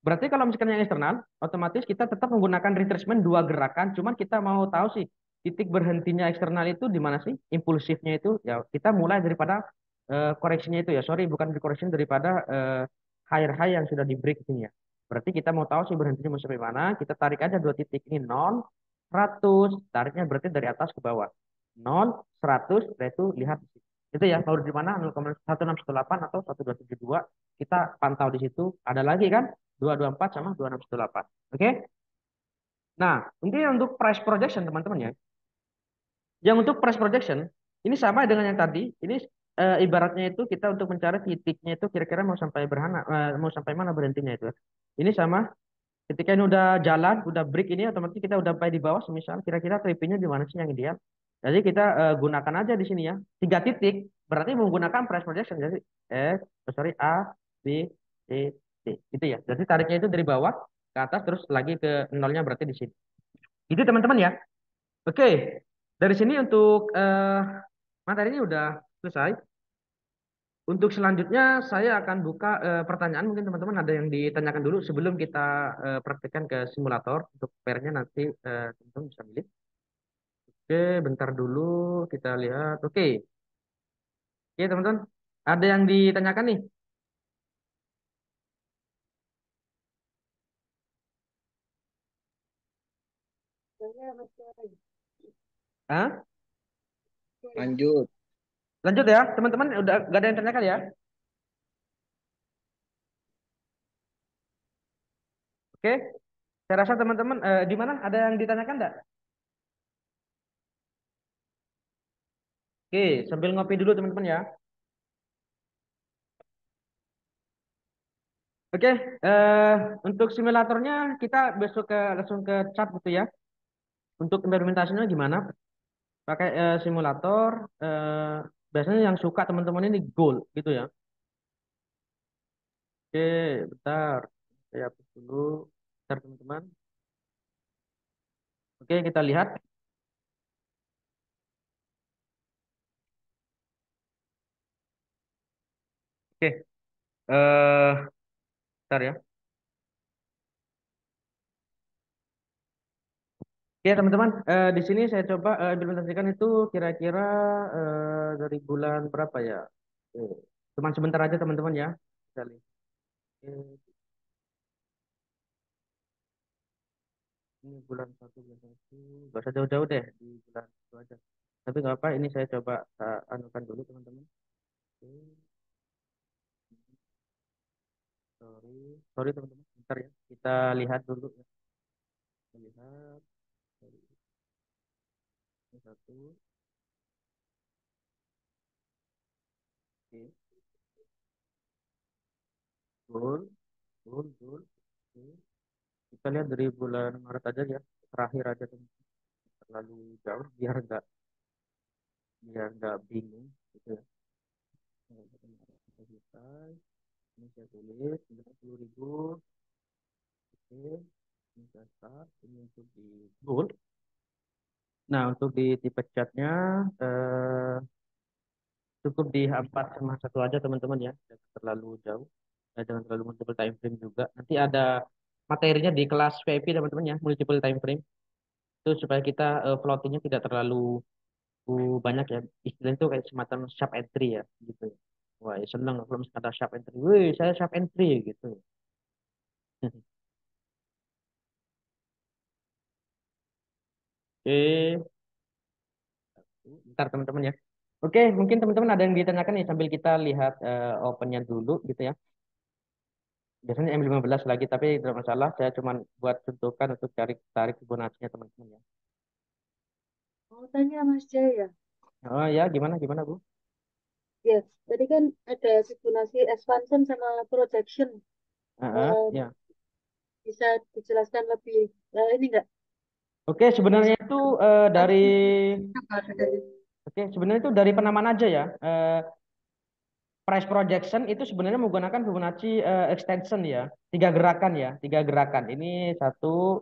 Berarti kalau misalkan yang eksternal, otomatis kita tetap menggunakan retracement dua gerakan, cuman kita mau tahu sih titik berhentinya eksternal itu di mana sih? Impulsifnya itu ya kita mulai daripada koreksinya itu ya. Sorry, bukan di koreksi daripada higher high yang sudah di break ini ya. Berarti kita mau tahu sih berhentinya mau sampai mana, kita tarik aja dua titik ini 0, 100, tariknya berarti dari atas ke bawah. 0, 100, itu lihat di sini. Itu ya, mau di mana 0,1618 atau 1272 kita pantau di situ. Ada lagi kan? 224 sama 2618. Oke? Nah, ini untuk price projection teman-teman ya. Yang untuk price projection ini sama dengan yang tadi. Ini ibaratnya itu kita untuk mencari titiknya itu kira-kira mau sampai mana berhentinya itu. Ini sama ketika ini udah jalan, udah break ini otomatis kita udah sampai di bawah semisal kira-kira trippingnya di mana sih yang ideal. Jadi kita gunakan aja di sini ya. 3 titik berarti menggunakan press projection. Jadi A, B, C, D. Itu ya. Jadi tariknya itu dari bawah ke atas terus lagi ke nolnya berarti di sini. Itu teman-teman ya. Oke. Dari sini untuk materi ini udah selesai. Untuk selanjutnya saya akan buka pertanyaan. Mungkin teman-teman ada yang ditanyakan dulu sebelum kita praktekkan ke simulator. Untuk pairnya nanti teman-teman bisa milih. Oke, bentar dulu kita lihat. Oke teman-teman. Ada yang ditanyakan nih? Hah?
Lanjut.
Lanjut ya, teman-teman. Udah gak ada yang tanyakan ya? Oke, saya rasa teman-teman di mana ada yang ditanyakan enggak? Oke, sambil ngopi dulu teman-teman ya. Oke, eh, untuk simulatornya kita besok langsung ke chat gitu ya. Untuk implementasinya gimana? Pakai simulator. eh, Biasanya yang suka teman-teman ini goal gitu ya. Oke, bentar. Saya hapus dulu. Bentar teman-teman. Oke, kita lihat. Oke, bentar ya. Oke, teman-teman. Di sini saya coba implementasikan itu kira-kira dari bulan berapa ya? Eh, Cuman sebentar aja teman-teman ya. Kita lihat. Oke, ini bulan 1. Gak usah jauh-jauh deh di bulan itu aja. Tapi nggak apa, ini saya coba anukan dulu teman-teman. Oke, sorry teman-teman. Bentar ya. Kita lihat dulu ya. Kita lihat. Sorry. Ini satu. Oke. Goal, goal. Oke. Kita lihat dari bulan Maret aja ya. Terakhir aja teman-teman. Terlalu jauh biar nggak bingung gitu ya. Kita selesai. Ini saya tulis 90.000. Oke. Ini saya start. Ini untuk di goal. Nah, untuk di tipe catnya eh, cukup di H4 sama satu aja teman-teman ya. Jangan terlalu jauh. Jangan terlalu multiple time frame juga. Nanti ada materinya di kelas VIP teman-teman ya, multiple time frame. Itu supaya kita floatingnya tidak terlalu banyak ya. Istilahnya itu kayak semacam sharp entry ya gitu. Wah, ya seneng kalau misalnya ada sharp entry. Wih, saya sharp entry gitu. Oke, bentar teman-teman ya. Oke, mungkin teman-teman ada yang ditanyakan nih sambil kita lihat opennya dulu gitu ya. Biasanya M15 lagi, tapi tidak masalah. Saya cuma buat contohkan untuk cari tarik Fibonacci-nya teman-teman ya.
Mau tanya Mas Jaya,
Oh ya, gimana gimana Bu?
ya tadi kan ada Fibonacci expansion sama projection. Eh,
Ya.
Bisa dijelaskan lebih ini enggak?
Oke, sebenarnya itu dari
Apa bedanya?
oke, sebenarnya itu dari penamaan aja ya. Price projection itu sebenarnya menggunakan Fibonacci extension ya. 3 gerakan ya, 3 gerakan. Ini satu,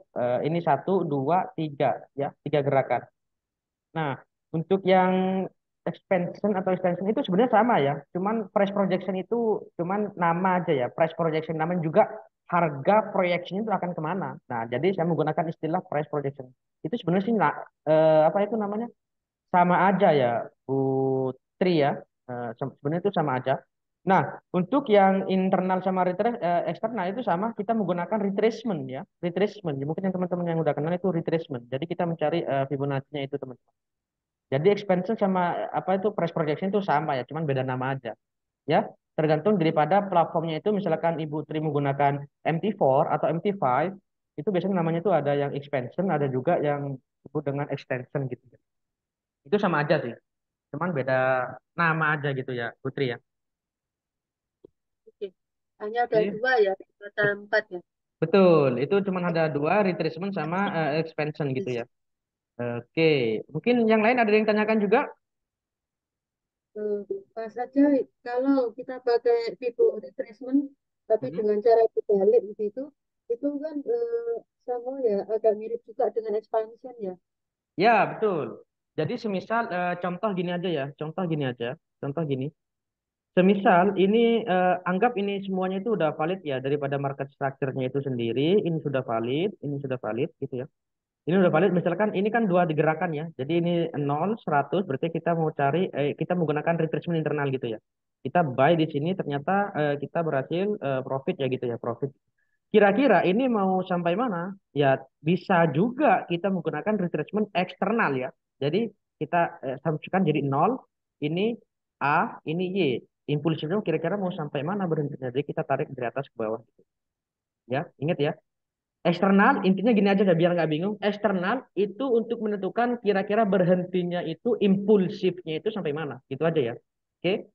dua, tiga ya, 3 gerakan. Nah, untuk yang expansion atau extension itu sebenarnya sama ya. Cuman price projection itu cuman nama aja ya. Price projection namanya juga harga proyeksinya itu akan kemana. Nah, jadi saya menggunakan istilah price projection. Itu sebenarnya sih apa itu namanya? Sama aja ya, Bu Tri ya. Sebenarnya itu sama aja. Nah, untuk yang internal sama eksternal itu sama, kita menggunakan retracement ya. Retracement. Ya, mungkin yang teman-teman yang udah kenal itu retracement. Jadi kita mencari Fibonacci-nya itu teman-teman. Jadi expansion sama apa itu price projection itu sama ya, cuman beda nama aja. Ya, tergantung daripada platformnya itu misalkan Ibu Tri menggunakan MT4 atau MT5, itu biasanya namanya itu ada yang expansion, ada juga yang disebut dengan extension gitu. Itu sama aja sih. Cuman beda nama aja gitu ya, Putri ya.
Oke. Hanya ada
Oke.
dua ya, ada empat ya.
Betul, itu cuma ada dua, retracement sama expansion gitu ya. Oke, mungkin yang lain ada yang tanyakan juga?
Pas saja kalau kita pakai Vivo retracement, tapi
Hmm.
dengan cara dibalik begitu, itu kan sama ya, agak mirip juga dengan expansion ya.
Ya, betul. Jadi semisal contoh gini aja ya, contoh gini aja, contoh gini. Semisal ini anggap ini semuanya itu udah valid ya daripada market structure-nya itu sendiri, ini sudah valid gitu ya. Ini udah valid, misalkan ini kan dua digerakkan ya. Jadi ini 0, 100, berarti kita mau cari, kita menggunakan retracement internal gitu ya. Kita buy di sini, ternyata kita berhasil profit ya gitu ya, profit. Kira-kira ini mau sampai mana? Ya bisa juga kita menggunakan retracement eksternal ya. Jadi kita samakan jadi 0, ini A, ini Y. Impulsifnya kira-kira mau sampai mana berhentinya. Jadi kita tarik dari atas ke bawah. Ya, ingat ya. Eksternal, intinya gini aja biar nggak bingung. Eksternal itu untuk menentukan kira-kira berhentinya itu impulsifnya itu sampai mana. Gitu aja ya. Oke.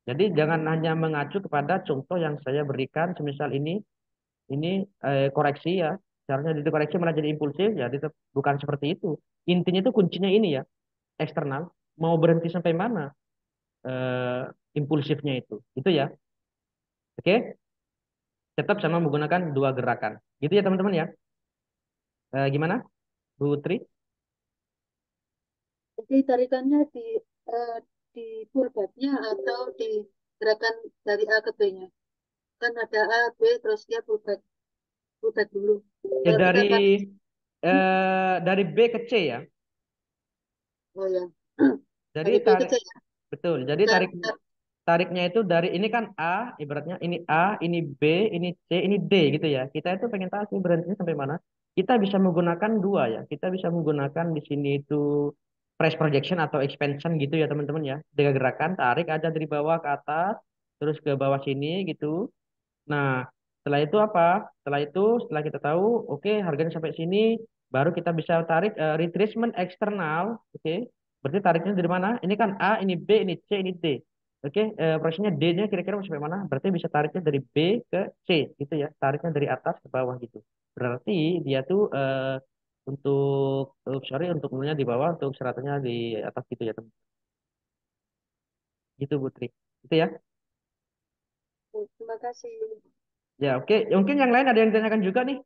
Jadi jangan hanya mengacu kepada contoh yang saya berikan. Semisal ini koreksi ya. Caranya di koreksi malah jadi impulsif ya. Bukan seperti itu. Intinya itu kuncinya ini ya. Eksternal. Mau berhenti sampai mana eh, impulsifnya itu. Itu ya. Oke. Tetap sama menggunakan dua gerakan. Gitu ya teman-teman ya. Gimana, Bu Tri?
Jadi tarikannya eh, di pullback-nya atau di gerakan dari A ke B-nya. Kan ada A, B, terus dia pullback, pullback dulu.
Ya
Kalau kita
dari
tarik,
dari B ke C ya.
oh ya,
Jadi
dari B ke
tarik
C ya.
betul. Jadi
Kita,
tariknya itu dari ini kan A, ibaratnya ini A, ini B, ini C, ini D gitu ya. Kita itu pengen tahu sih berhentinya sampai mana. Kita bisa menggunakan dua ya. Kita bisa menggunakan di sini itu price projection atau expansion gitu ya teman-teman ya. Dengan gerakan tarik aja dari bawah ke atas, terus ke bawah sini gitu. Nah, setelah itu apa? Setelah kita tahu, oke, harganya sampai sini, baru kita bisa tarik retracement eksternal, oke. Berarti tariknya dari mana? Ini kan A, ini B, ini C, ini D. Oke, prosesnya D-nya kira-kira mau sampai mana? Berarti bisa tariknya dari B ke C, gitu ya. Tariknya dari atas ke bawah gitu. Berarti dia tuh sorry, untuk mulanya di bawah, untuk seratannya di atas gitu ya, teman. Gitu, Putri. Itu ya.
terima kasih.
Ya, oke. Mungkin yang lain ada yang ditanyakan juga nih.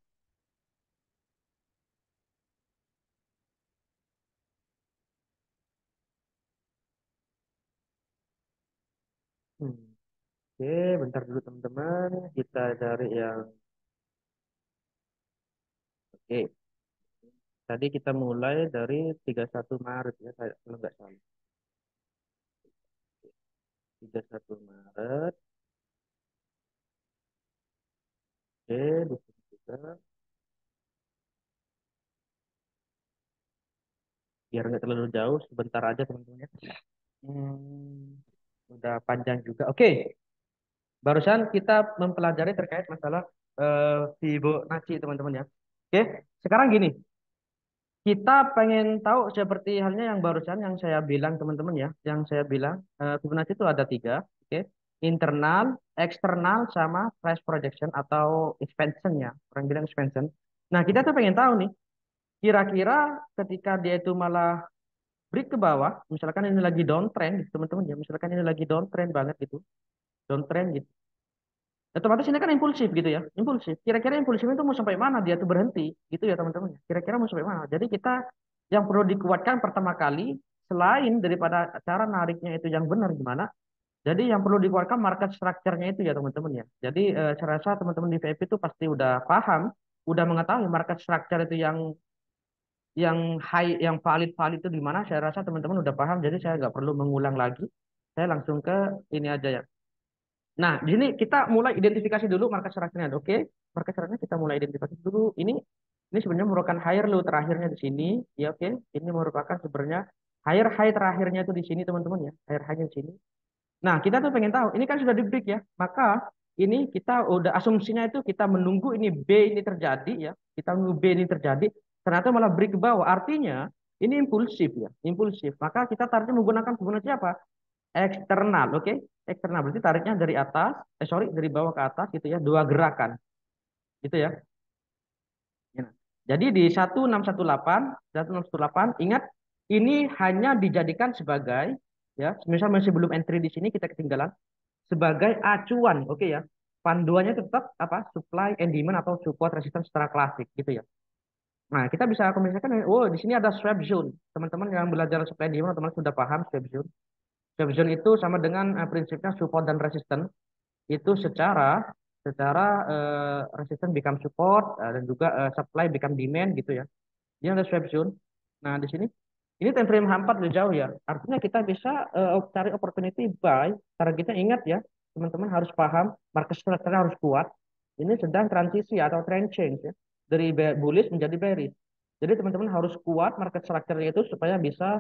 Hmm. Oke, bentar dulu teman-teman. Kita cari yang oke. Tadi kita mulai dari 31 Maret ya, kalau nggak salah. 31 Maret. Oke, di sini juga. Biar nggak terlalu jauh, sebentar aja teman-teman ya. Udah panjang juga. Oke, barusan kita mempelajari terkait masalah Fibonacci teman-teman ya. Oke, sekarang gini. Kita pengen tahu seperti halnya yang barusan yang saya bilang teman-teman ya, yang saya bilang Fibonacci itu ada tiga, oke, internal, eksternal, sama price projection atau expansion ya, orang bilang expansion. Nah kita tuh pengen tahu nih, kira-kira ketika dia itu malah break ke bawah, misalkan ini lagi downtrend gitu teman-teman ya, misalkan ini lagi downtrend banget gitu, downtrend gitu. Otomatis ini kan impulsif gitu ya, impulsif. Kira-kira impulsif itu mau sampai mana dia tuh berhenti, gitu ya teman-teman. Kira-kira mau sampai mana. Jadi kita yang perlu dikuatkan pertama kali, selain daripada cara nariknya itu yang benar gimana, jadi yang perlu dikuatkan market structure-nya itu ya teman-teman ya. Jadi saya rasa teman-teman di VIP itu pasti udah paham, udah mengetahui market structure itu yang high, yang valid itu di mana. Saya rasa teman-teman udah paham, jadi saya nggak perlu mengulang lagi. Saya langsung ke ini aja ya. Nah, di sini kita mulai identifikasi dulu market structure-nya. Oke, market structure-nya kita mulai identifikasi dulu. Ini sebenarnya merupakan higher low terakhirnya di sini. Ya, oke. Ini merupakan sebenarnya higher high terakhirnya itu di sini, teman-teman ya. Higher high-nya di sini. Nah, kita tuh pengen tahu, ini kan sudah di break ya. Maka ini kita udah asumsinya itu kita menunggu ini B ini terjadi ya. Kita menunggu B ini terjadi. Ternyata malah break ke bawah. Artinya Ini impulsif ya, impulsif. Maka kita tariknya menggunakan Fibonacci apa? Eksternal, oke? Eksternal berarti tariknya dari atas, dari bawah ke atas gitu ya, dua gerakan, gitu ya. Ya. Jadi di 1618, ingat ini hanya dijadikan sebagai ya, misal masih belum entry di sini kita ketinggalan sebagai acuan, oke ya. Panduannya tetap apa? Supply and demand atau support resistance secara klasik gitu ya. Nah, kita bisa kombinasikan, oh di sini ada swap zone. Teman-teman yang belajar supply and demand, teman-teman sudah paham swap zone. Swap zone itu sama dengan prinsipnya support dan resistance itu secara secara resistance become support dan juga supply become demand gitu ya. Ini ada swap zone. Nah, di sini ini time frame H4 udah jauh ya. Artinya kita bisa cari opportunity buy. Cara kita ingat ya, teman-teman harus paham market structure harus kuat. Ini sedang transisi atau trend change ya. Dari bullish menjadi bearish. Jadi teman-teman harus kuat market structure itu supaya bisa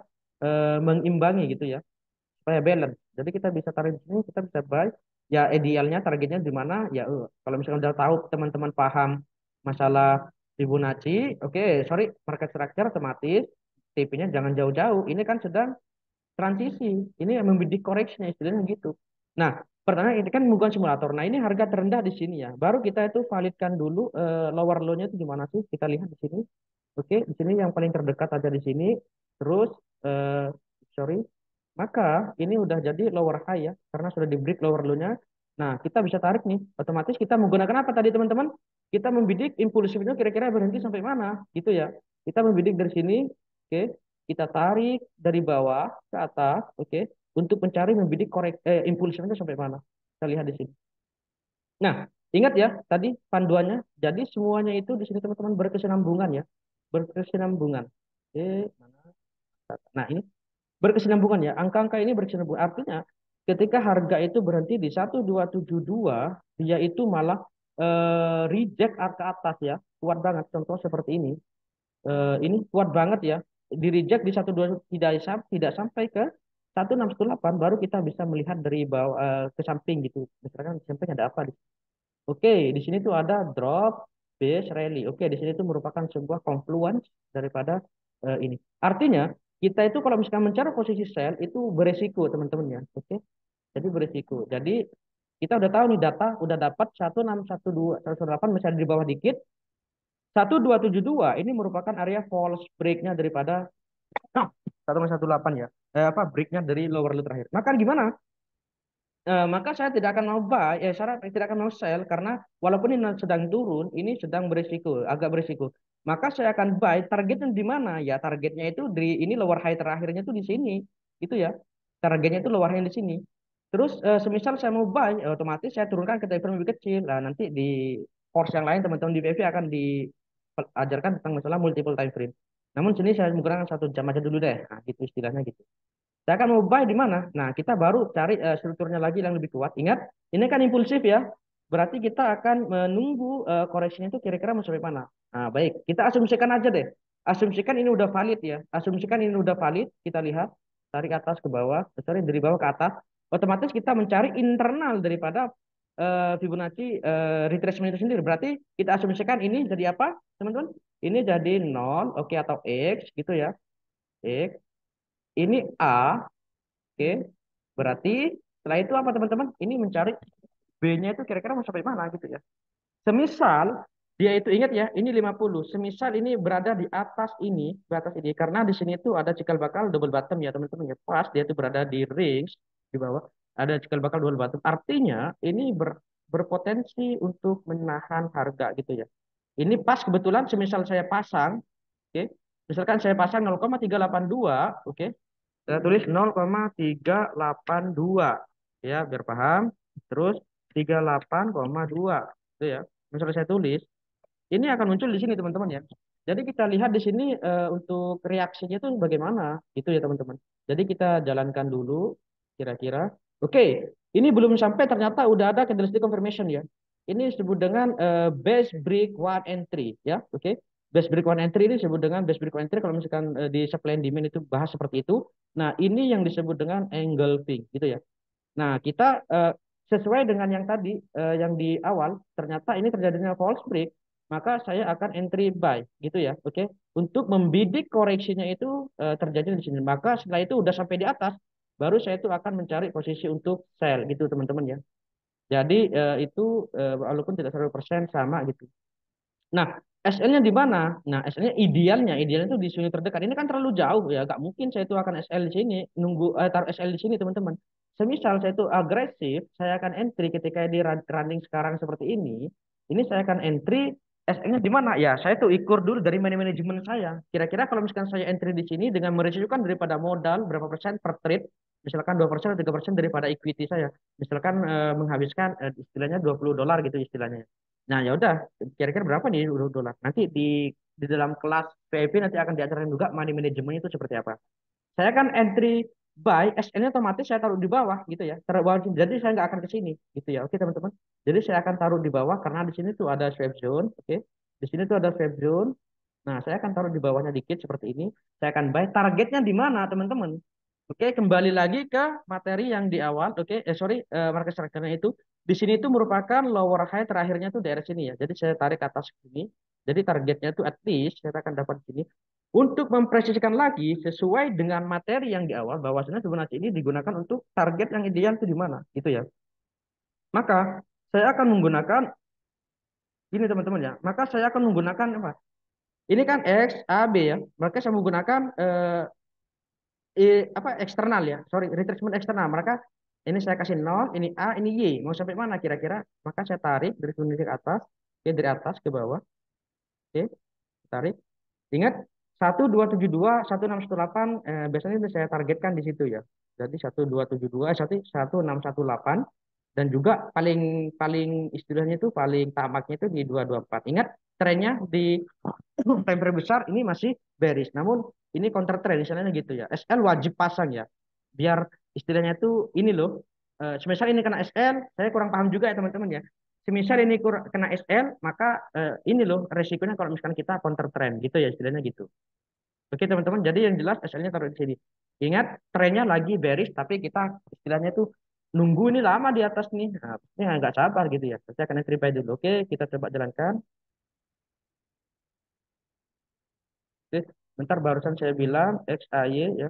mengimbangi gitu ya, supaya balance. Jadi kita bisa tarik di sini, kita bisa buy. Ya idealnya targetnya di mana? Ya kalau misalkan udah tahu teman-teman paham masalah Fibonacci, oke, sorry, market structure otomatis TP-nya jangan jauh-jauh. Ini kan sedang transisi. Ini membidik koreksinya istilahnya gitu. Nah, pertanyaan ini kan bukan simulator. Nah, ini harga terendah di sini ya. Baru kita itu validkan dulu lower low-nya itu di mana sih? Kita lihat di sini. Oke, di sini yang paling terdekat aja di sini. Terus eh, sorry, maka ini udah jadi lower high ya, karena sudah di break lower low-nya. Nah, kita bisa tarik nih. Otomatis kita menggunakan apa tadi teman-teman? Kita membidik impulsifnya kira-kira berhenti sampai mana, gitu ya. Kita membidik dari sini, oke. Kita tarik dari bawah ke atas, oke, untuk mencari membidik impulsifnya sampai mana. Kita lihat di sini. Nah, ingat ya tadi panduannya. Jadi semuanya itu di sini teman-teman berkesinambungan ya, berkesinambungan. Oke, mana? Nah, ini berkesinambungan ya. Angka-angka ini berkesinambungan. Artinya ketika harga itu berhenti di 1272, dia itu malah reject ke atas ya. Kuat banget. Contoh seperti ini. Ini kuat banget ya. Di reject di 12 tidak sampai ke 1618 baru kita bisa melihat dari bawah ke samping gitu. Misalkan di samping ada apa di Oke, di sini tuh ada drop, base, rally. Oke, di sini itu merupakan sebuah confluence daripada ini. Artinya, kita itu kalau misalkan mencari posisi sell itu beresiko, teman-teman ya. Oke, jadi beresiko. Jadi, kita udah tahu nih data, udah dapat 1612, 118 misalnya di bawah dikit. 1272 ini merupakan area false break-nya daripada 1118 ya. Apa break-nya dari lower low terakhir. Maka gimana? Maka saya tidak akan mau buy, saya tidak akan mau sell karena walaupun ini sedang turun, ini sedang berisiko, agak berisiko. Maka saya akan buy targetnya di mana? Ya targetnya itu di ini lower high terakhirnya itu di sini, gitu ya. Targetnya itu lower high di sini. Terus semisal saya mau buy, otomatis saya turunkan ke time frame lebih kecil. Nah nanti di course yang lain teman-teman di PV akan diajarkan tentang masalah multiple time frame. Namun sini saya menggunakan 1 jam aja dulu deh. Nah gitu istilahnya gitu. Saya akan mau buy di mana? Nah, kita baru cari strukturnya lagi yang lebih kuat. Ingat, ini kan impulsif ya. Berarti kita akan menunggu koreksinya itu kira-kira mau sampai mana. Nah, baik. Kita asumsikan aja deh. Asumsikan ini udah valid ya. Asumsikan ini udah valid. Kita lihat. Tarik atas ke bawah. Sorry, dari bawah ke atas. Otomatis kita mencari internal daripada Fibonacci retracement itu sendiri. Berarti kita asumsikan ini jadi apa, teman-teman? Ini jadi nol, oke, atau X gitu ya. X. Ini A. Oke, berarti setelah itu apa teman-teman? Ini mencari B-nya itu kira-kira mau sampai mana gitu ya. Semisal dia itu ingat ya, ini 50. Semisal ini berada di atas ini, karena di sini itu ada cikal bakal double bottom ya teman-teman ya. Pas dia itu berada di range di bawah ada cikal bakal double bottom. Artinya ini berpotensi untuk menahan harga gitu ya. Ini pas kebetulan semisal saya pasang, oke. Misalkan saya pasang 0,382, oke. Saya tulis 0,382 ya biar paham. Terus 38,2 itu ya. Misalnya saya tulis, ini akan muncul di sini teman-teman ya. Jadi kita lihat di sini untuk reaksinya itu bagaimana itu ya teman-teman. Jadi kita jalankan dulu kira-kira. Oke, ini belum sampai ternyata udah ada candlestick confirmation ya. Ini disebut dengan base break one entry ya. Oke. Base break one entry ini disebut dengan base break one entry kalau misalkan di supply and demand itu bahas seperti itu. Nah, ini yang disebut dengan engulfing gitu ya. Nah, kita sesuai dengan yang tadi yang di awal ternyata ini terjadinya false break. maka saya akan entry buy gitu ya. Oke. Untuk membidik koreksinya itu terjadi di sini. Maka setelah itu udah sampai di atas, baru saya itu akan mencari posisi untuk sell gitu teman-teman ya. Jadi itu walaupun tidak 100% sama gitu. Nah, SL-nya di mana? Nah, idealnya itu di sini terdekat. Ini kan terlalu jauh ya, nggak mungkin saya itu akan SL di sini, nunggu taruh SL di sini teman-teman. Semisal saya itu agresif, saya akan entry ketika di running sekarang seperti ini. Ini saya akan entry SL-nya di mana? Ya, saya tuh ikur dulu dari manajemen saya. Kira-kira kalau misalkan saya entry di sini dengan merisikokan daripada modal berapa persen per trade, misalkan 2% atau 3% daripada equity saya. Misalkan menghabiskan istilahnya $20 gitu istilahnya. Nah, ya udah, kira-kira berapa nih dolar? Nanti di dalam kelas VIP nanti akan diajarkan juga money management itu seperti apa. Saya kan entry buy, SL-nya otomatis saya taruh di bawah gitu ya. Taruh bawah, jadi saya nggak akan ke sini gitu ya. Oke, teman-teman. Jadi saya akan taruh di bawah karena di sini tuh ada swap zone, oke. Di sini tuh ada swap zone. Nah, saya akan taruh di bawahnya dikit seperti ini. Saya akan buy. Targetnya di mana, teman-teman? Oke, kembali lagi ke materi yang di awal. Oke, sorry, market structure-nya itu. Di sini itu merupakan lower high terakhirnya itu daerah sini ya. Jadi saya tarik ke atas sini. Jadi targetnya itu at least saya akan dapat di sini. Untuk mempresisikan lagi sesuai dengan materi yang di awal, bahwasanya Fibonacci ini digunakan untuk target yang ideal itu di mana, gitu ya. Maka saya akan menggunakan ini teman-teman ya. Maka saya akan menggunakan apa? Ini kan X, A, B ya. Maka saya menggunakan apa eksternal ya, sorry, retracement eksternal. Maka ini saya kasih 0, ini A, ini Y. Mau sampai mana kira-kira? Maka saya tarik dari sini ke atas, oke, dari atas ke bawah, oke, tarik. Ingat 1272, 1618, biasanya itu saya targetkan di situ ya. Jadi 1272, 1618 dan juga paling paling istilahnya itu paling tamaknya itu di 224. Ingat trennya di time frame besar ini masih bearish. Namun ini counter trend istilahnya gitu ya. SL wajib pasang ya. Biar istilahnya itu ini loh. Semisal ini kena SL, saya kurang paham juga ya teman-teman ya. Semisal ini kena SL, maka ini loh resikonya kalau misalkan kita counter trend gitu ya istilahnya gitu. Oke teman-teman, jadi yang jelas SL-nya taruh di sini. Ingat trennya lagi bearish, tapi kita istilahnya itu nunggu ini lama di atas nih. Nah, ini nggak sabar gitu ya. Saya akan entry buy dulu. Oke, kita coba jalankan. Oke, bentar barusan saya bilang XAY ya,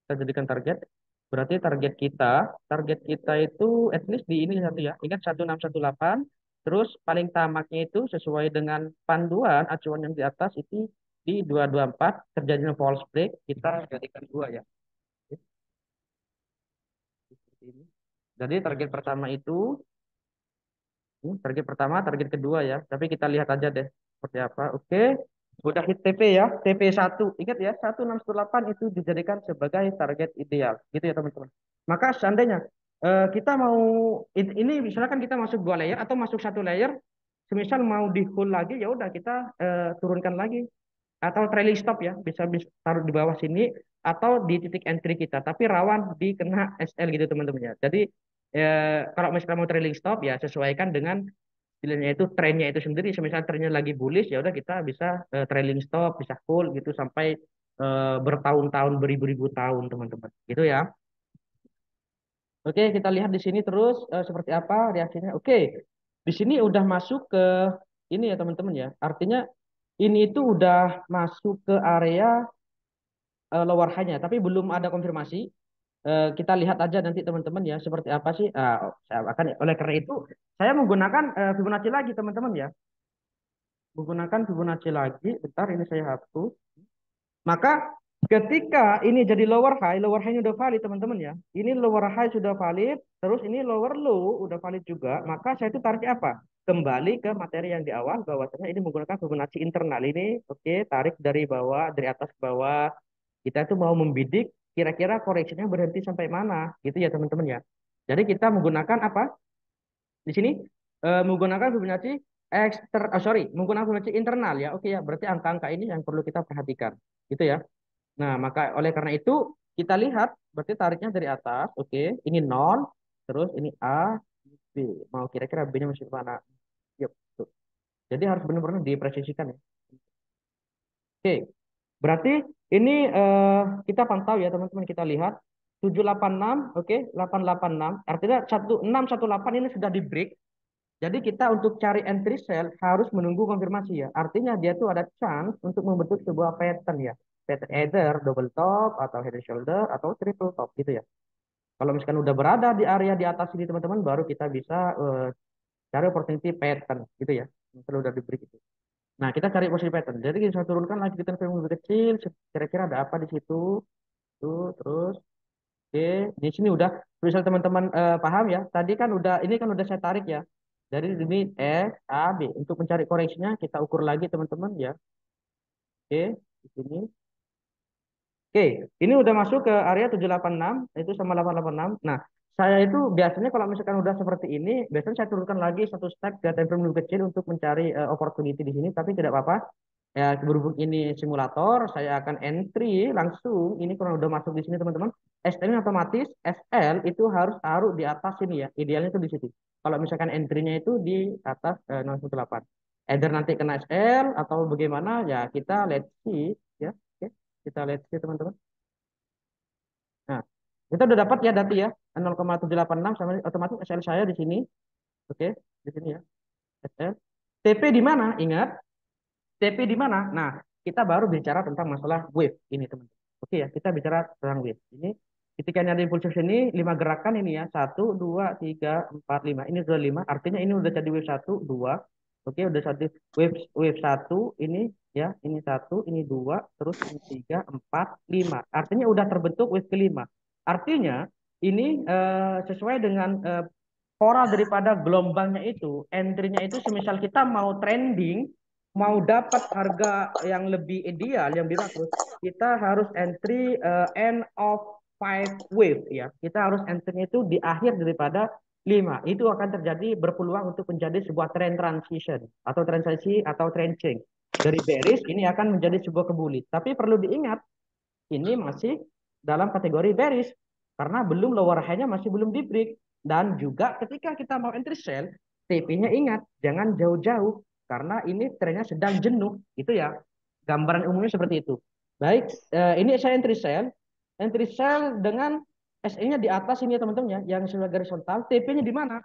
kita jadikan target. Berarti target kita itu at least di ini satu ya. Ingat 1618. Terus paling tamaknya itu sesuai dengan panduan acuan yang di atas itu di 224 terjadinya false break kita jadikan dua ya. Oke, seperti ini. Jadi target pertama itu target pertama, target kedua ya. Tapi kita lihat aja deh seperti apa. Oke. Udah hit TP ya, TP1. Ingat ya, 1618 itu dijadikan sebagai target ideal. Gitu ya teman-teman. Maka seandainya kita mau ini misalkan kita masuk dua layer atau masuk satu layer, semisal mau di hold lagi ya udah kita turunkan lagi atau trailing stop ya, bisa taruh di bawah sini atau di titik entry kita, tapi rawan dikena SL gitu teman-teman ya. Jadi kalau misalnya mau trailing stop ya sesuaikan dengan istilahnya itu trennya itu sendiri. Misalnya trennya lagi bullish ya udah kita bisa trailing stop, bisa hold gitu sampai bertahun-tahun, beribu-ribu tahun teman-teman. Gitu ya. Oke, kita lihat di sini terus seperti apa reaksinya. Oke, di sini udah masuk ke ini ya teman-teman ya. Artinya ini itu udah masuk ke area lower high-nya, tapi belum ada konfirmasi. Kita lihat aja nanti teman-teman ya seperti apa sih. Saya akan oleh karena itu saya menggunakan Fibonacci lagi teman-teman ya. Menggunakan Fibonacci lagi. Bentar ini saya hapus. Maka ketika ini jadi lower high-nya udah valid teman-teman ya. Ini lower high sudah valid, terus ini lower low udah valid juga. Maka saya itu tarik apa? Kembali ke materi yang di awal bahwasanya ini menggunakan Fibonacci internal ini. Oke, tarik dari bawah, dari atas ke bawah. Kita itu mau membidik kira-kira koreksinya berhenti sampai mana, gitu ya teman-teman ya. Jadi kita menggunakan apa? Di sini menggunakan Fibonacci menggunakan Fibonacci internal ya. Oke ya, berarti angka-angka ini yang perlu kita perhatikan, gitu ya. Nah, maka oleh karena itu kita lihat berarti tariknya dari atas, oke. Ini nol, terus ini A, B. Mau kira-kira B-nya masih mana? Yuk, tuh. Jadi harus benar-benar dipresisikan ya. Oke, berarti ini kita pantau ya teman-teman, kita lihat 786, oke, 886. Artinya 1618 ini sudah di break. Jadi kita untuk cari entry sell harus menunggu konfirmasi ya. Artinya dia tuh ada chance untuk membentuk sebuah pattern ya. Pattern either double top atau head and shoulder atau triple top gitu ya. Kalau misalkan udah berada di area di atas ini teman-teman, baru kita bisa cari opportunity pattern gitu ya. Kalau udah di break itu. Nah, kita cari posisi pattern. Jadi kita turunkan lagi kita frame lebih kecil. Kira-kira ada apa di situ? Tuh, terus oke, di sini udah misal teman-teman paham ya. Tadi kan udah ini kan udah saya tarik ya. Dari ini A, B. Untuk mencari koreksinya kita ukur lagi teman-teman ya. Oke, di sini. Oke, ini udah masuk ke area 786 itu sama 886. Nah, saya itu biasanya kalau misalkan udah seperti ini, biasanya saya turunkan lagi satu step ke time frame lebih kecil untuk mencari opportunity di sini, tapi tidak apa-apa. Ya, berhubung ini simulator, saya akan entry langsung. Ini kalau udah masuk di sini teman-teman, SL ini otomatis SL itu harus taruh di atas sini ya. Idealnya itu di situ. Kalau misalkan entry-nya itu di atas 018. Either nanti kena SL atau bagaimana ya kita let's see ya. Oke, kita let's see teman-teman. Nah, kita udah dapat ya data ya 0,786 sama otomatis SL saya di sini. Oke, di sini ya. SL. TP di mana? Ingat TP di mana? Nah, kita baru bicara tentang masalah wave ini, teman-teman. Oke ya, kita bicara tentang wave. Ini ketika ini ada impulse ini, 5 gerakan ini ya. Satu, dua, tiga, empat, lima. Ini sudah 5. Artinya ini udah jadi wave satu, dua. Oke, udah satu wave wave satu ini ya. Ini satu, ini dua, terus ini tiga, empat, lima. Artinya udah terbentuk wave kelima. Artinya ini sesuai dengan pola daripada gelombangnya itu, entry-nya itu semisal kita mau trending, mau dapat harga yang lebih ideal, yang lebih bagus, kita harus entry end of five wave ya. Kita harus entry itu di akhir daripada 5. Itu akan terjadi berpeluang untuk menjadi sebuah trend transition atau transisi atau trend change. Dari bearish ini akan menjadi sebuah kebulit. Tapi perlu diingat, ini masih dalam kategori bearish karena belum lower high-nya masih belum di break. Dan juga ketika kita mau entry sell, TP-nya ingat jangan jauh-jauh karena ini trennya sedang jenuh itu ya. Gambaran umumnya seperti itu. Baik, ini saya entry sell dengan SE-nya di atas ini ya teman-teman ya, yang sebagai horizontal. TP-nya di mana?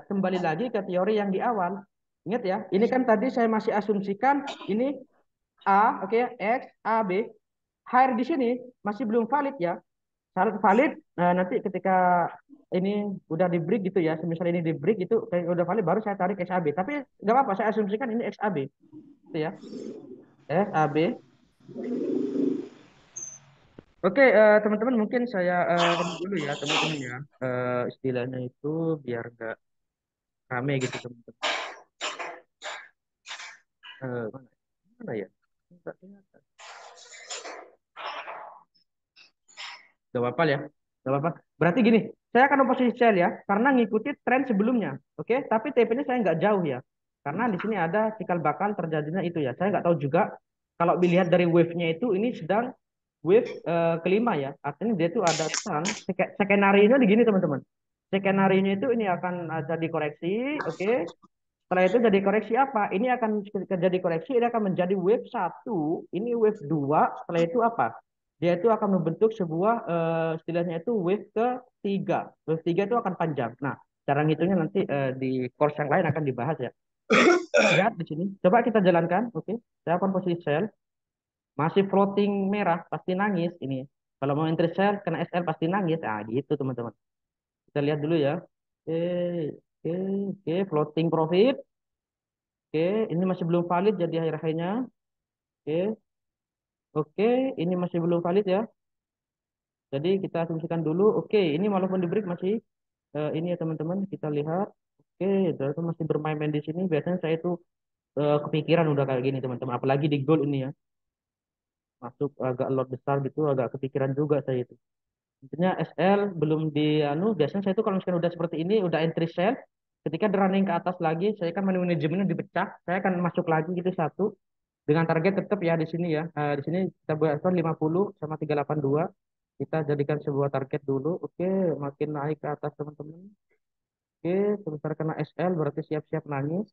Kembali lagi ke teori yang di awal. Ingat ya, ini kan tadi saya masih asumsikan ini A, oke, X, A, B. Hire di sini masih belum valid ya. Syarat valid nanti ketika ini udah di break gitu ya, misalnya ini di break itu kayak udah valid baru saya tarik XAB. Tapi nggak apa-apa, saya asumsikan ini XAB, gitu ya. XAB. Oke, teman-teman mungkin saya ini dulu ya, teman-teman ya. Istilahnya itu biar nggak rame gitu, teman-teman. Mana, mana ya? Nggak kelihatan. Gak apa-apa ya. Gak apa-apa. Berarti gini, saya akan oposisi sell ya, karena ngikuti tren sebelumnya. Oke, tapi TP-nya saya nggak jauh ya. Karena di sini ada cikal bakal terjadinya itu ya. Saya nggak tahu juga kalau dilihat dari wave-nya itu ini sedang wave kelima ya. Artinya dia itu ada chance. Skenario-nya begini teman-teman. Skenario-nya itu ini akan jadi koreksi, oke. Setelah itu jadi koreksi apa? Ini akan terjadi koreksi, ini akan menjadi wave satu, ini wave 2. Setelah itu apa? Dia itu akan membentuk sebuah istilahnya itu wave ketiga. Wave 3 itu akan panjang. Nah, cara ngitungnya nanti di course yang lain akan dibahas ya. Lihat di sini. Coba kita jalankan. Oke. Saya akan posisi sell. Masih floating merah, pasti nangis ini. Kalau mau entry sell, kena SL pasti nangis. Ah, gitu teman-teman. Kita lihat dulu ya. Oke, oke, oke. Floating profit. Oke, ini masih belum valid jadi akhir-akhirnya. Oke, oke, ini masih belum valid ya. Jadi kita asumsikan dulu. Oke, ini walaupun di break masih ini ya teman-teman. Kita lihat. Oke, itu masih bermain-main di sini. Biasanya saya itu kepikiran udah kayak gini teman-teman. Apalagi di gold ini ya. Masuk agak lot besar gitu, agak kepikiran juga saya itu. Intinya SL belum di anu. Biasanya saya itu kalau misalkan udah seperti ini, udah entry sell. Ketika the running ke atas lagi, saya kan manajemennya dipecah. Saya akan masuk lagi gitu satu. Dengan target tetap ya di sini ya. Di sini kita buat 50 sama 382. Kita jadikan sebuah target dulu. Oke, makin naik ke atas teman-teman. Oke, sebentar kena SL berarti siap-siap nangis.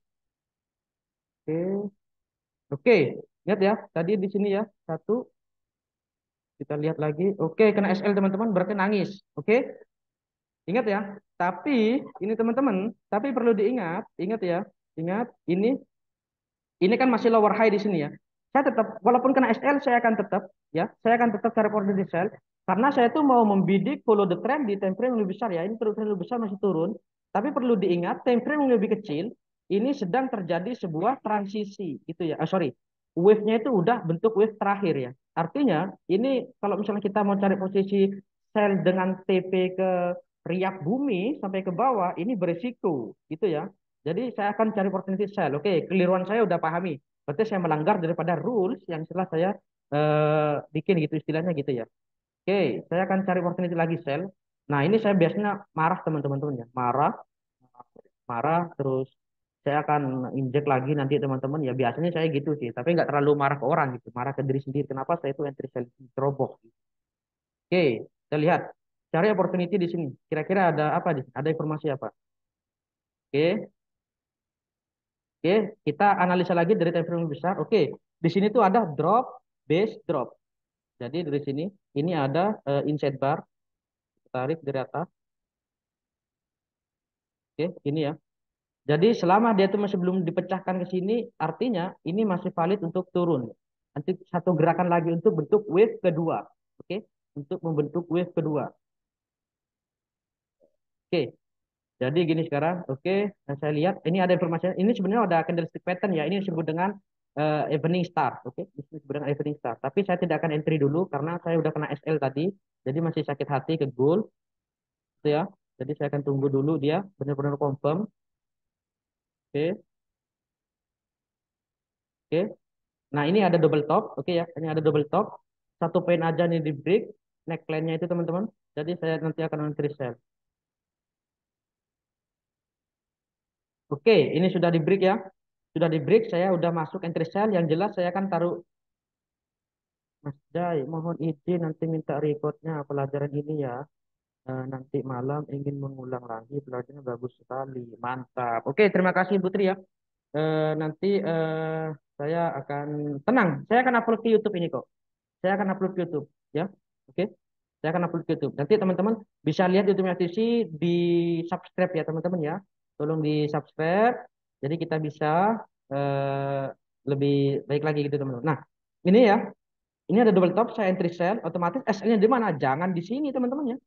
Oke. Oke, lihat ya. Tadi di sini ya. Satu, kita lihat lagi. Oke, kena SL teman-teman berarti nangis. Oke. Ingat ya. Tapi ini teman-teman, tapi perlu diingat, ingat ya, ingat ini kan masih lower high di sini ya. Saya tetap, walaupun kena SL, saya akan tetap, ya, saya akan tetap cari opportunity sell karena saya tuh mau membidik follow the trend di time frame yang lebih besar ya. Ini trend lebih besar masih turun, tapi perlu diingat time frame yang lebih kecil ini sedang terjadi sebuah transisi, gitu ya. Sorry, wave-nya itu udah bentuk wave terakhir ya. Artinya ini kalau misalnya kita mau cari posisi sell dengan TP ke riak bumi sampai ke bawah, ini berisiko, gitu ya. Jadi saya akan cari opportunity sell. Oke, keliruan saya udah pahami. Berarti saya melanggar daripada rules yang setelah saya bikin gitu istilahnya gitu ya. Oke, saya akan cari opportunity lagi sell. Nah, ini saya biasanya marah teman-teman ya. Marah, marah terus saya akan injek lagi nanti teman-teman ya. Biasanya saya gitu sih, tapi nggak terlalu marah ke orang gitu. Marah ke diri sendiri. Kenapa saya itu entry sell ceroboh. Oke, kita lihat. Cari opportunity di sini. Kira-kira ada apa di sini? Ada informasi apa? Oke, oke, kita analisa lagi dari time frame besar. Oke, di sini tuh ada drop, base, drop. Jadi dari sini, ini ada inset bar, tarik dari atas. Oke, ini ya. Jadi selama dia itu masih belum dipecahkan ke sini, artinya ini masih valid untuk turun. Nanti satu gerakan lagi untuk bentuk wave kedua. Oke, untuk membentuk wave kedua. Oke, jadi gini sekarang. Oke, nah saya lihat ini ada informasi. Ini sebenarnya ada candlestick pattern ya. Ini disebut dengan evening star. Oke, ini disebut dengan evening star. Tapi saya tidak akan entry dulu karena saya udah kena SL tadi. Jadi masih sakit hati ke gold. Gitu ya. Jadi saya akan tunggu dulu dia benar-benar confirm. Oke, oke. Nah, ini ada double top. Oke ya, ini ada double top. Satu poin aja nih di break neckline-nya itu teman-teman. Jadi saya nanti akan entry sell. Oke, ini sudah di break ya. Sudah di break, saya udah masuk entry sell. Yang jelas saya akan taruh. Mas Jai, mohon izin nanti minta recordnya pelajaran ini ya. Nanti malam ingin mengulang lagi pelajarannya bagus sekali. Mantap. Oke, terima kasih Putri ya. Nanti saya akan tenang. Saya akan upload ke YouTube ini kok. Saya akan upload ke YouTube ya. Oke. Saya akan upload ke YouTube. Nanti teman-teman bisa lihat YouTube FTC di subscribe ya teman-teman ya. Tolong di subscribe. Jadi kita bisa eh, lebih baik lagi gitu teman-teman. Nah, ini ya. Ini ada double top, saya entry sell, otomatis SL-nya di mana? Jangan di sini teman-teman ya.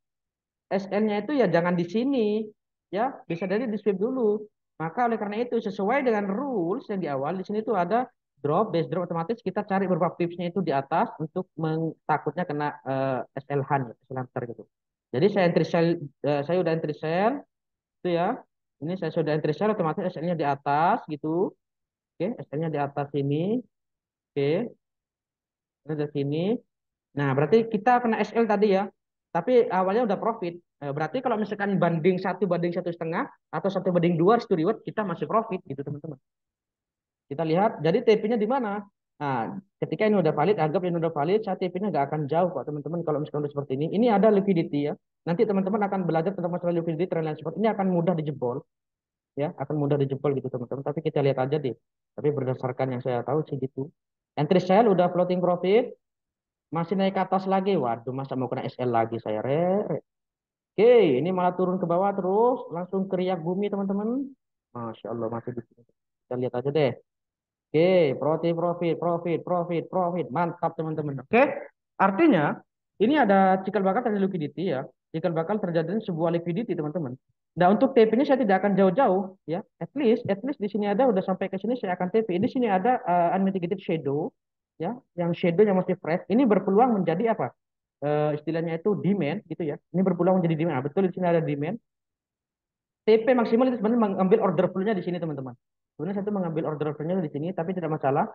SL-nya itu ya jangan di sini. Ya, bisa dari di sweep dulu. Maka oleh karena itu sesuai dengan rules yang di awal di sini tuh ada drop, base drop otomatis kita cari beberapa tipsnya itu di atas untuk takutnya kena SL-han ya, SL besar gitu. Jadi saya entry sell, saya udah entry sell itu ya. Ini saya sudah entry sell otomatis SL-nya di atas gitu. Oke, SL-nya di atas ini. Oke, ini dari sini. Nah, berarti kita kena SL tadi ya. Tapi awalnya udah profit. Berarti kalau misalkan banding 1 1,5 atau 1 banding 2 restu reward kita masih profit gitu teman-teman. Kita lihat, jadi TP-nya di mana? Nah, ketika ini udah valid, anggap ini udah valid, saya TP-nya nggak akan jauh kok teman-teman kalau misalkan udah seperti ini. Ini ada liquidity ya. Nanti teman-teman akan belajar tentang masalah liquidity, trend line seperti ini akan mudah dijebol ya, akan mudah dijebol gitu teman-teman. Tapi kita lihat aja deh. Tapi berdasarkan yang saya tahu sih gitu. Entry sell udah floating profit, masih naik ke atas lagi. Waduh, masa mau kena SL lagi saya Oke, ini malah turun ke bawah terus, langsung teriak bumi teman-teman. Masya Allah masih di sini. Kita lihat aja deh. Oke, profit, profit, profit, profit, profit. Mantap teman-teman. Oke, artinya ini ada cikal bakal terjadi liquidity ya. Cikal bakal terjadi sebuah liquidity teman-teman. Nah untuk TP ini saya tidak akan jauh-jauh ya. At least di sini ada udah sampai ke sini saya akan TP. Di sini ada unmitigated shadow ya, yang shadow yang masih fresh. Ini berpeluang menjadi apa? Istilahnya itu demand gitu ya. Ini berpeluang menjadi demand. Nah, betul di sini ada demand. TP maksimal itu sebenarnya mengambil order flow-nya di sini teman-teman. Sebenarnya saya itu mengambil order flow-nya di sini tapi tidak masalah.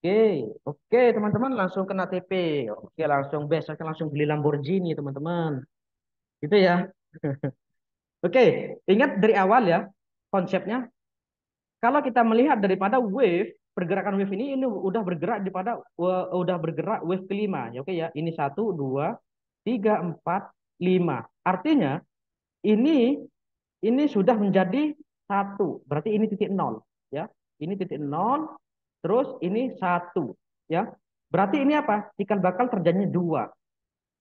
Oke, oke teman-teman langsung kena TP. Oke, langsung besok langsung beli Lamborghini teman-teman. Gitu ya. Oke, ingat dari awal ya konsepnya. Kalau kita melihat daripada wave, pergerakan wave ini udah bergerak udah bergerak wave kelima. Ya, oke ya, ini 1, 2, 3, 4, 5. Artinya ini ini sudah menjadi satu. Berarti ini titik nol. Ya, ini titik nol. Terus ini satu. Ya, berarti ini apa? Cikal bakal terjadinya dua.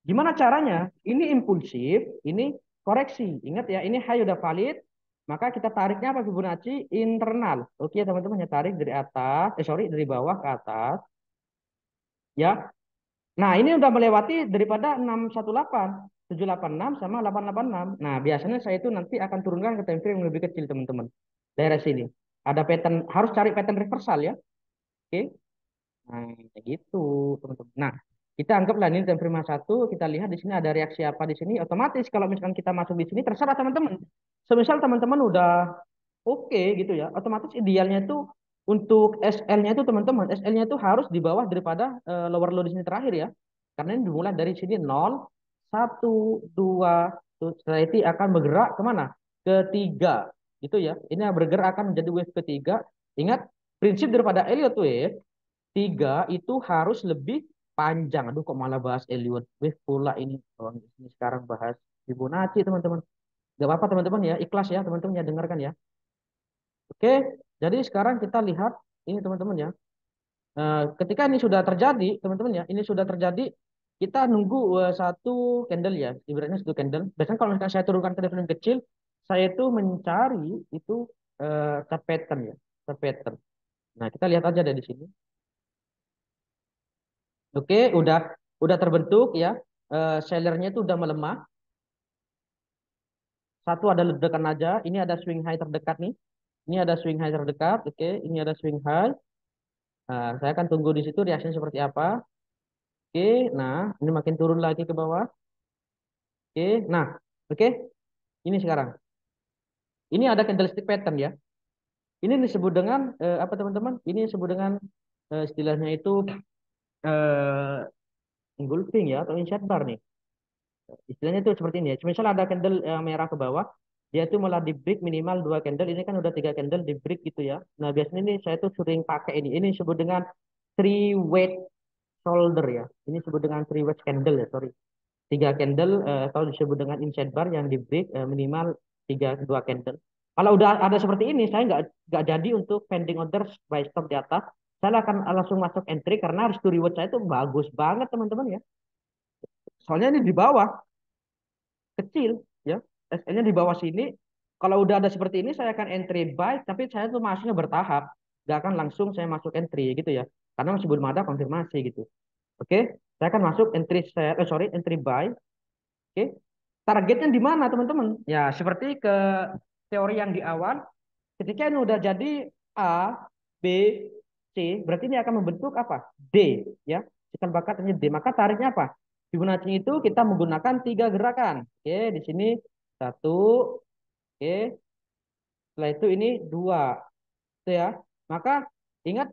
Gimana caranya? Ini impulsif, ini koreksi. Ingat ya, ini high udah valid, maka kita tariknya apa Fibonacci internal. Oke, teman-teman ya tarik dari atas, sorry dari bawah ke atas, ya. Nah, ini udah melewati daripada 618, 786 sama 886. Nah, biasanya saya itu nanti akan turunkan ke time frame yang lebih kecil, teman-teman. Daerah sini. Ada pattern, harus cari pattern reversal ya. Oke. Nah, kayak gitu, teman-teman. Nah, kita anggaplah ini time frame satu, kita lihat di sini ada reaksi apa di sini. Otomatis kalau misalkan kita masuk di sini terserah teman-teman. Semisal teman-teman udah oke gitu ya, otomatis idealnya itu untuk SL-nya itu teman-teman, SL-nya itu harus di bawah daripada lower low di sini terakhir ya. Karena ini dimulai dari sini 0, 1, 2, setelah itu akan bergerak kemana? Ketiga, gitu ya. Ini bergerak akan menjadi wave ketiga. Ingat, prinsip daripada Elliott wave, tiga itu harus lebih panjang. Aduh, kok malah bahas Elliott wave pula ini. Oh, ini sekarang bahas Fibonacci, teman-teman. Gak apa-apa, teman-teman ya. Ikhlas ya, teman-teman ya, dengarkan ya. Oke, jadi sekarang kita lihat ini teman-teman ya. Ketika ini sudah terjadi, teman-teman ya, ini sudah terjadi, kita nunggu satu candle ya, ibaratnya satu candle. Biasanya kalau misalkan saya turunkan ke level yang kecil, saya itu mencari itu chart pattern ya, chart pattern. Nah, kita lihat aja dari sini. Oke, udah terbentuk ya. Sellernya itu udah melemah. Satu ada ledakan aja. Ini ada swing high terdekat nih. Ini ada swing high terdekat. Oke, ini ada swing high. Nah, saya akan tunggu di situ reaksinya seperti apa. Oke, nah ini makin turun lagi ke bawah. Oke, nah, oke, ini sekarang. Ini ada candlestick pattern ya. Ini disebut dengan apa teman-teman? Ini disebut dengan istilahnya itu eh, engulfing ya atau inside bar nih. Istilahnya itu seperti ini ya. Misal ada candle merah ke bawah, dia itu malah di break minimal dua candle. Ini kan udah tiga candle di break gitu ya. Nah biasanya ini saya tuh sering pakai ini. Ini disebut dengan three weight shoulder ya. Ini disebut dengan three weight candle ya. Sorry. Tiga candle atau disebut dengan inside bar yang di break minimal tiga dua candle. Kalau udah ada seperti ini, saya nggak jadi untuk pending order buy stop di atas. Saya akan langsung masuk entry karena risk to reward saya itu bagus banget teman-teman ya. Soalnya ini di bawah kecil ya. SL-nya di bawah sini. Kalau udah ada seperti ini, saya akan entry buy, tapi saya tuh masuknya bertahap. Nggak akan langsung saya masuk entry gitu ya. Karena masih belum ada konfirmasi gitu. Oke, saya akan masuk entry saya, sorry, entry buy. Oke, targetnya di mana teman-teman? Ya, seperti ke teori yang di awal, ketika ini udah jadi A, B, C, berarti ini akan membentuk apa? D, ya. Cikal bakatnya D. Maka tariknya apa? Fibonacci itu kita menggunakan tiga gerakan. Oke, di sini satu, oke. Setelah itu ini dua, itu ya. Maka ingat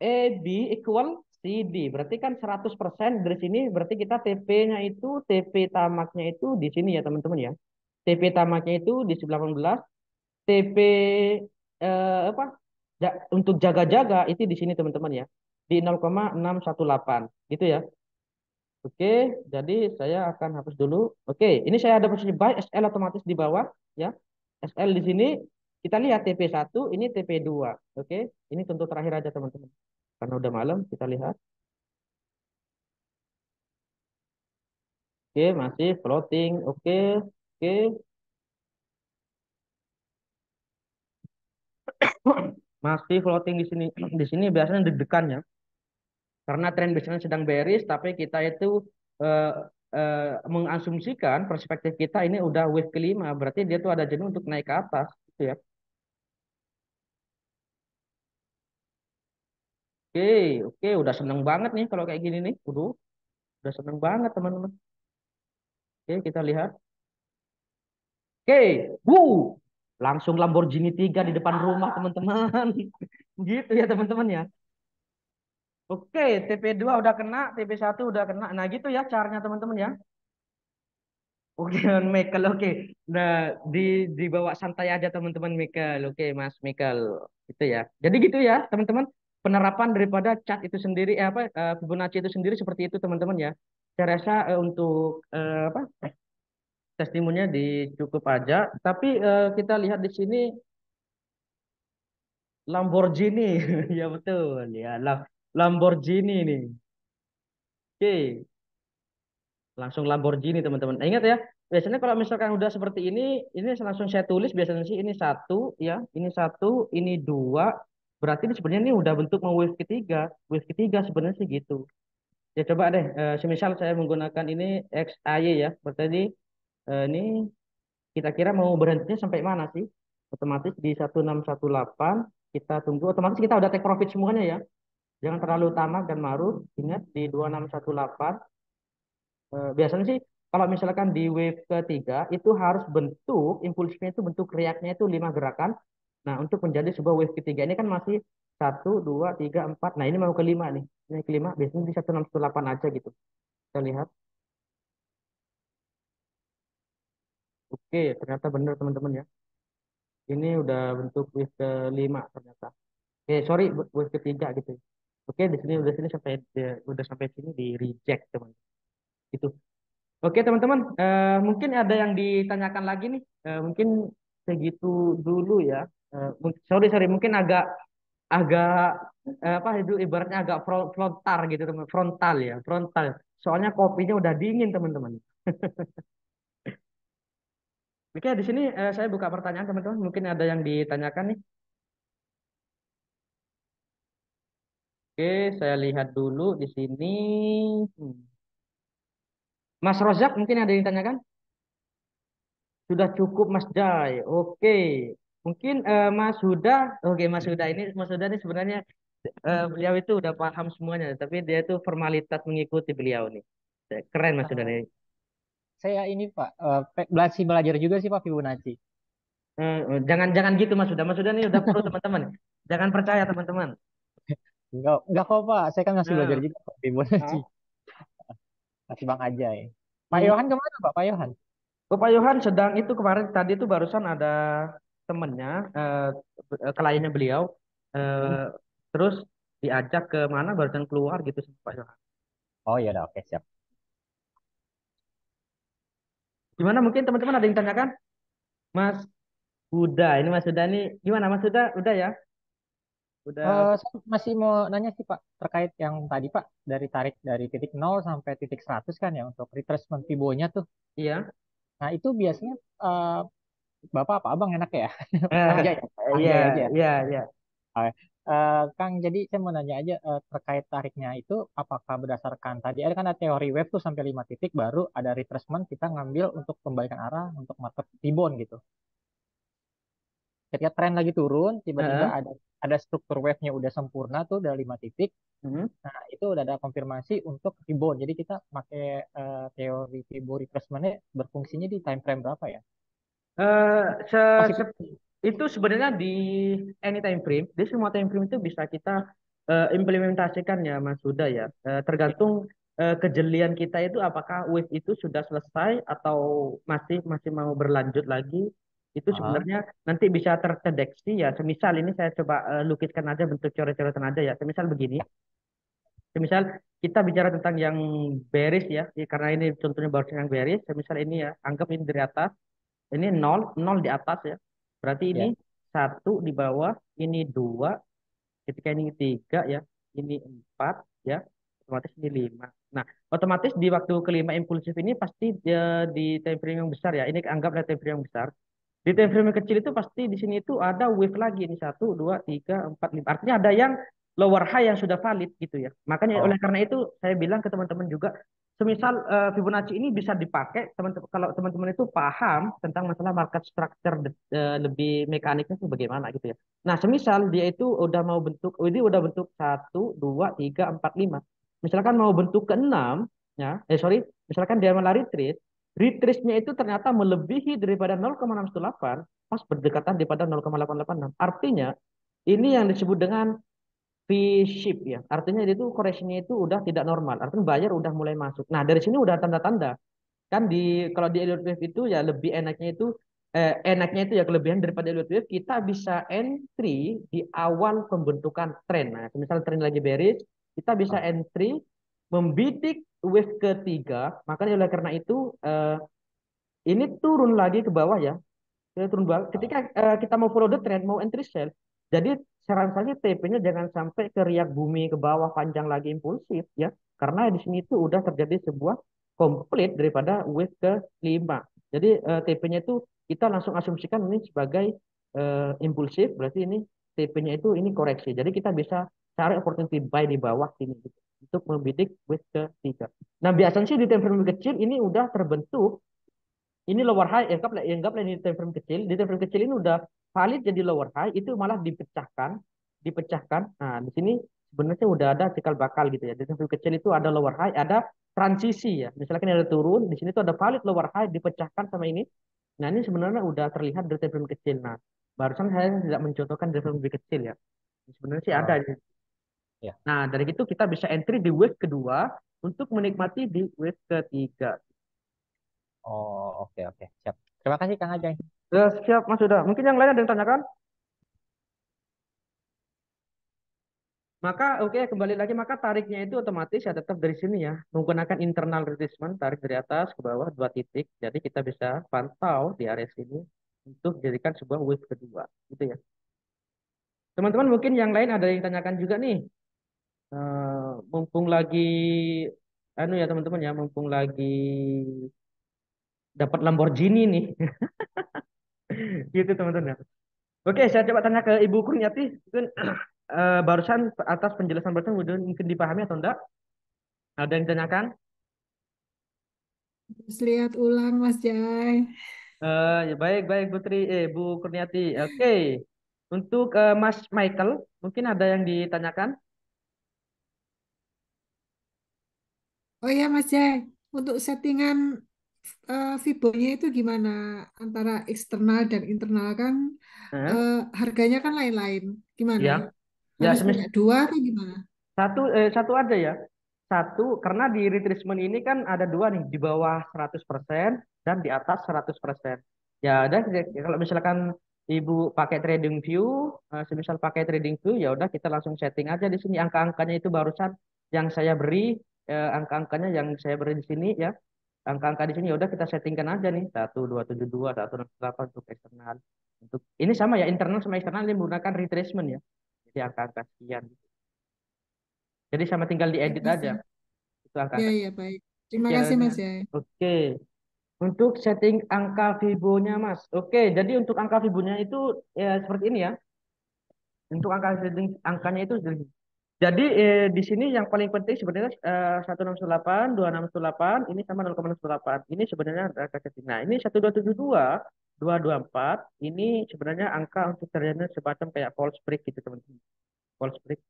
AB equal CD. Berarti kan 100% dari sini berarti kita TP-nya itu TP tamaknya itu di sini ya teman-teman ya. TP tamaknya itu di 18, TP apa? Untuk jaga-jaga itu di sini teman-teman ya. Di 0,618 gitu ya. Oke, jadi saya akan hapus dulu. Oke, ini saya ada posisi buy SL otomatis di bawah ya. SL di sini kita lihat TP1, ini TP2. Oke, ini contoh terakhir aja teman-teman. Karena udah malam, kita lihat. Oke, masih floating. Oke, oke. Masih floating di sini. Di sini biasanya deg-degan ya. Karena tren biasanya sedang bearish, tapi kita itu eh, mengasumsikan perspektif kita ini udah wave kelima. Berarti dia tuh ada jenuh untuk naik ke atas. Gitu ya. Oke, oke. Udah seneng banget nih kalau kayak gini nih. Udah seneng banget teman-teman. Oke, kita lihat. Oke, langsung Lamborghini 3 di depan rumah teman-teman. Gitu ya teman-teman ya. Oke, TP2 udah kena, TP1 udah kena. Nah, gitu ya caranya teman-teman ya. Oke, Michael. Oke. Nah, di dibawa santai aja teman-teman Michael. Oke, Mas Michael. Itu ya. Jadi gitu ya, teman-teman. Penerapan daripada cat itu sendiri Fibonacci itu sendiri seperti itu teman-teman ya. Saya rasa untuk apa? Testimoninya di cukup aja, tapi kita lihat di sini Lamborghini. Ya betul ya, Lamborghini nih. Oke. Langsung Lamborghini teman-teman. Nah, ingat ya, biasanya kalau misalkan udah seperti ini langsung saya tulis biasanya sih ini satu ya, ini satu, ini dua. Berarti ini sebenarnya ini udah bentuk mau wave ketiga sebenarnya sih gitu. Ya coba deh, semisal saya menggunakan ini XAY ya, berarti ini kita kira mau berhentinya sampai mana sih? Otomatis di 1618 kita tunggu. Otomatis kita udah take profit semuanya ya. Jangan terlalu tamak dan maruf. Ingat di 2618. Biasanya sih kalau misalkan di wave ketiga itu harus bentuk impulsnya itu bentuk riaknya itu 5 gerakan. Nah untuk menjadi sebuah wave ketiga ini kan masih satu, dua, tiga, empat. Nah ini mau kelima nih. Ini kelima biasanya di 1618 aja gitu. Kita lihat. Oke, ternyata benar teman-teman ya. Ini udah bentuk wave kelima ternyata. Sorry, wave ketiga gitu. Oke, di sini udah sampai sini di reject teman. Itu. Oke teman-teman, mungkin ada yang ditanyakan lagi nih. Mungkin segitu dulu ya. Sorry sorry, mungkin agak agak apa itu ibaratnya agak frontal gitu teman, frontal ya, frontal. Soalnya kopinya udah dingin teman-teman. Oke, di sini saya buka pertanyaan teman-teman. Mungkin ada yang ditanyakan nih. Oke, saya lihat dulu di sini. Hmm. Mas Rozak mungkin ada yang ditanyakan? Sudah cukup Mas Jai. Oke. Mungkin Mas Huda, oke Mas Huda ini sebenarnya beliau itu udah paham semuanya, tapi dia itu formalitas mengikuti beliau nih. Keren Mas Huda
Eh,
nih.
saya ini Pak, masih belajar juga sih Pak Fibonacci.
Jangan jangan gitu Mas Huda. Mas Huda ini udah pro teman-teman. Jangan percaya teman-teman.
Enggak kok Pak, saya kan masih belajar
Nah,
juga Pak Fibonacci.
ah.
Masih Bang Ajay. Pak
Hmm.
Yohan kemana Pak, Pak Yohan?
Oh, Pak Yohan sedang itu kemarin tadi itu barusan ada temennya kliennya beliau
Hmm?
eh, terus diajak ke mana barusan keluar gitu sama Pak Yohan.
Oh iya udah, oke siap.
Gimana mungkin teman-teman ada yang tanyakan? Mas Huda, ini Mas Huda ini gimana Mas Huda? Udah ya? Udah.
Saya masih mau nanya sih Pak, terkait yang tadi Pak, dari tarik dari titik 0 sampai titik 100 kan ya, untuk retracement Fibo-nya tuh.
Iya.
Nah itu biasanya Bapak apa Abang enak ya? Bang
Eh,
Jaya, Bang
iya,
Jaya aja ya.
iya, iya.
Oke. Kang, jadi saya mau nanya aja terkait tariknya itu apakah berdasarkan tadi ada kan ada teori wave tuh sampai 5 titik baru ada retracement kita ngambil untuk pembalikan arah untuk market rebound gitu. Ketika tren lagi turun, tiba-tiba
Heeh.
ada struktur wave-nya udah sempurna tuh udah 5 titik.
Mhm.
Nah, itu udah ada konfirmasi untuk rebound. Jadi kita pakai teori Fibo retracement-nya berfungsinya di time frame berapa ya?
Eh,
Masih
itu sebenarnya di any time frame, di semua time frame itu bisa kita implementasikan ya Mas Huda ya. Tergantung kejelian kita itu apakah wave itu sudah selesai atau masih masih mau berlanjut lagi. Itu
ah,
sebenarnya nanti bisa terdeteksi ya. Semisal ini saya coba lukiskan aja bentuk coret-coretan aja ya. Semisal begini. Semisal kita bicara tentang yang bearish ya, karena ini contohnya baru yang bearish. Semisal ini ya, anggap ini dari atas. Ini nol, nol di atas ya. Berarti ini
ya.
satu di bawah, ini dua, ketika ini tiga ya, ini empat ya, otomatis ini lima. Nah, otomatis di waktu kelima impulsif ini pasti di time frame yang besar ya. Ini anggaplah time frame yang besar. Di time frame yang kecil itu pasti di sini itu ada wave lagi ini satu, dua, tiga, empat, lima. Artinya ada yang lower high yang sudah valid gitu ya. Makanya
Oh,
oleh karena itu saya bilang ke teman-teman juga, semisal Fibonacci ini bisa dipakai teman-teman kalau teman-teman itu paham tentang masalah market structure lebih mekaniknya itu bagaimana gitu ya. Nah, semisal dia itu udah mau bentuk, ini udah bentuk satu, dua, tiga, empat, lima. Misalkan mau bentuk keenam, ya, misalkan dia melari trade, retrace-nya itu ternyata melebihi daripada 0,618 pas berdekatan daripada 0,886. Artinya ini yang disebut dengan V-shape ya. Artinya itu koreksinya itu udah tidak normal. Artinya buyer udah mulai masuk. Nah, dari sini udah tanda-tanda. Kan kalau di Elliott Wave itu ya lebih enaknya itu ya kelebihan daripada Elliott Wave kita bisa entry di awal pembentukan tren. Nah, misal tren lagi bearish, kita bisa
oh,
entry membidik wave ketiga. Makanya oleh karena itu ini turun lagi ke bawah ya. Kita turun bawah.
oh.
Ketika kita mau follow the trend, mau entry sell. Jadi saran saya TP-nya jangan sampai ke riak bumi ke bawah panjang lagi impulsif ya. Karena di sini itu udah terjadi sebuah komplit daripada wave kelima. Jadi TP-nya itu kita langsung asumsikan ini sebagai impulsif, berarti ini TP-nya itu ini koreksi. Jadi kita bisa cari opportunity buy di bawah sini gitu, untuk membidik wave ketiga. Nah, biasanya sih di time frame kecil ini udah terbentuk ini lower high, anggaplah ini time frame kecil. Di time frame kecil ini udah valid jadi lower high, itu malah dipecahkan. Nah, di sini sebenarnya udah ada cikal bakal gitu ya. Di time frame kecil itu ada lower high, ada transisi ya. Misalkan ada turun, di sini tuh ada valid lower high dipecahkan sama ini. Nah, ini sebenarnya udah terlihat dari time frame kecil. Nah, barusan saya tidak mencontohkan time frame lebih kecil ya. Sebenarnya sih ada.
Oh, ya.
Nah, dari itu kita bisa entry di wave kedua untuk menikmati di wave ketiga.
Oh, oke, oke. Siap. Terima kasih Kang Ajay.
Siap, Mas sudah. Mungkin yang lain ada yang tanyakan? Maka oke, kembali lagi maka tariknya itu otomatis ya tetap dari sini ya menggunakan internal retracement, tarik dari atas ke bawah 2 titik. Jadi kita bisa pantau di area sini untuk jadikan sebuah wave kedua gitu ya. Teman-teman mungkin yang lain ada yang tanyakan juga nih. Mumpung lagi anu ya teman-teman ya, mumpung lagi dapat Lamborghini nih. Gitu teman-teman ya. Oke, saya coba tanya ke Ibu Kurniati. Mungkin barusan atas penjelasan barusan mungkin dipahami atau enggak? Ada yang ditanyakan?
Terus lihat ulang Mas Jai.
Ya baik baik Putri Bu Kurniati. Oke. Untuk Mas Michael, mungkin ada yang ditanyakan?
Oh iya Mas Jai, untuk settingan Fibonya itu gimana? Antara eksternal dan internal kan
Eh,
eh, harganya kan lain-lain. Gimana?
ya, ya
Harus punya dua atau gimana?
satu aja ya. Satu karena di retracement ini kan ada dua nih, di bawah 100% dan di atas 100%. Ya udah kalau misalkan Ibu pakai trading view, semisal pakai trading view ya udah kita langsung setting aja di sini angka-angkanya itu barusan yang saya beri angka-angkanya yang saya beri di sini ya. Angka-angka di sini ya udah kita settingkan aja nih 1272, 168 untuk eksternal. Untuk ini sama ya internal sama eksternal ini menggunakan retracement ya. Jadi angka-angka sekian. Jadi sama tinggal
Ya,
diedit
Mas
aja.
Jai.
Itu
Ya,
angka-angka
ya baik. Terima kasih
sekiannya.
Mas Jai.
Oke. Untuk setting angka Fibo-nya, Mas. Oke, jadi untuk angka Fibo-nya itu ya seperti ini ya. Untuk angka setting angkanya itu jadi di sini yang paling penting sebenarnya 1618, 2618 ini sama 0,618. Ini sebenarnya angka setting. Nah, ini 1272, 224 ini sebenarnya angka untuk terjadinya semacam kayak false break gitu, teman-teman. False break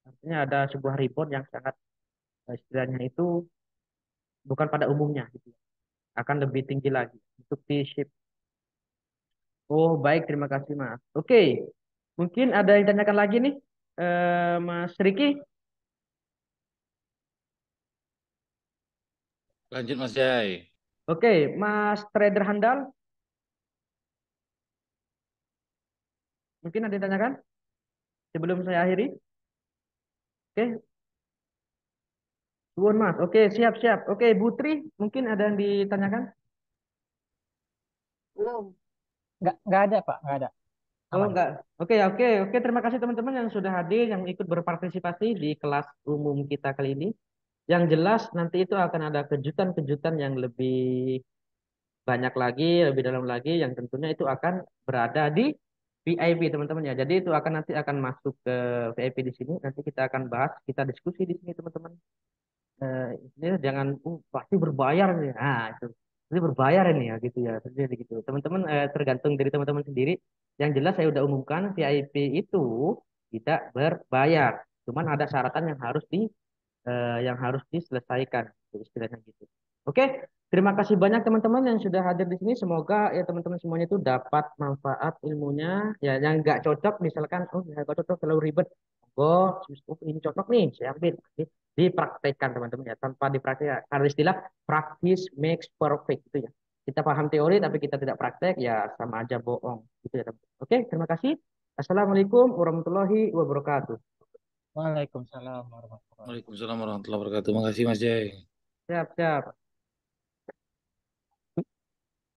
artinya ada sebuah rebound yang sangat istilahnya itu bukan pada umumnya gitu. Akan lebih tinggi lagi untuk T-shape. Oh, baik, terima kasih, Mas. Oke, mungkin ada yang tanyakan lagi nih, Mas Riki.
Lanjut Mas Jai.
Oke, Mas Trader Handal, mungkin ada yang tanyakan sebelum saya akhiri. Oke, suwun Mas. Oke, siap-siap. Oke, Butri, mungkin ada yang ditanyakan?
Belum.
Nggak ada Pak, nggak ada.
Oh,
Aman.
enggak. Oke, oke, oke. Terima kasih teman-teman yang sudah hadir, yang ikut berpartisipasi di kelas umum kita kali ini. Yang jelas nanti itu akan ada kejutan-kejutan yang lebih banyak lagi, lebih dalam lagi yang tentunya itu akan berada di VIP teman-teman ya. Jadi itu akan nanti akan masuk ke VIP di sini. Nanti kita akan bahas, kita diskusi di sini teman-teman. Ini jangan pasti berbayar nih. Nah, itu berbayar ini ya gitu ya. Jadi gitu. Teman-teman tergantung dari teman-teman sendiri. Yang jelas saya udah umumkan VIP itu tidak berbayar. Cuman ada syaratan yang harus diselesaikan istilahnya gitu. Oke, terima kasih banyak teman-teman yang sudah hadir di sini. Semoga ya teman-teman semuanya itu dapat manfaat ilmunya. Ya, yang nggak cocok misalkan oh ya nggak cocok terlalu ribet. Oh, ini cocok nih, saya ambil. Dipraktekkan teman-teman ya, tanpa dipraktek. Ada istilah practice makes perfect itu ya. Kita paham teori tapi kita tidak praktek ya sama aja bohong gitu ya teman. Oke, terima kasih. Assalamualaikum warahmatullahi wabarakatuh.
Waalaikumsalam warahmatullahi wabarakatuh.
Waalaikumsalam warahmatullahi wabarakatuh. Makasih Mas Jai.
Siap, siap.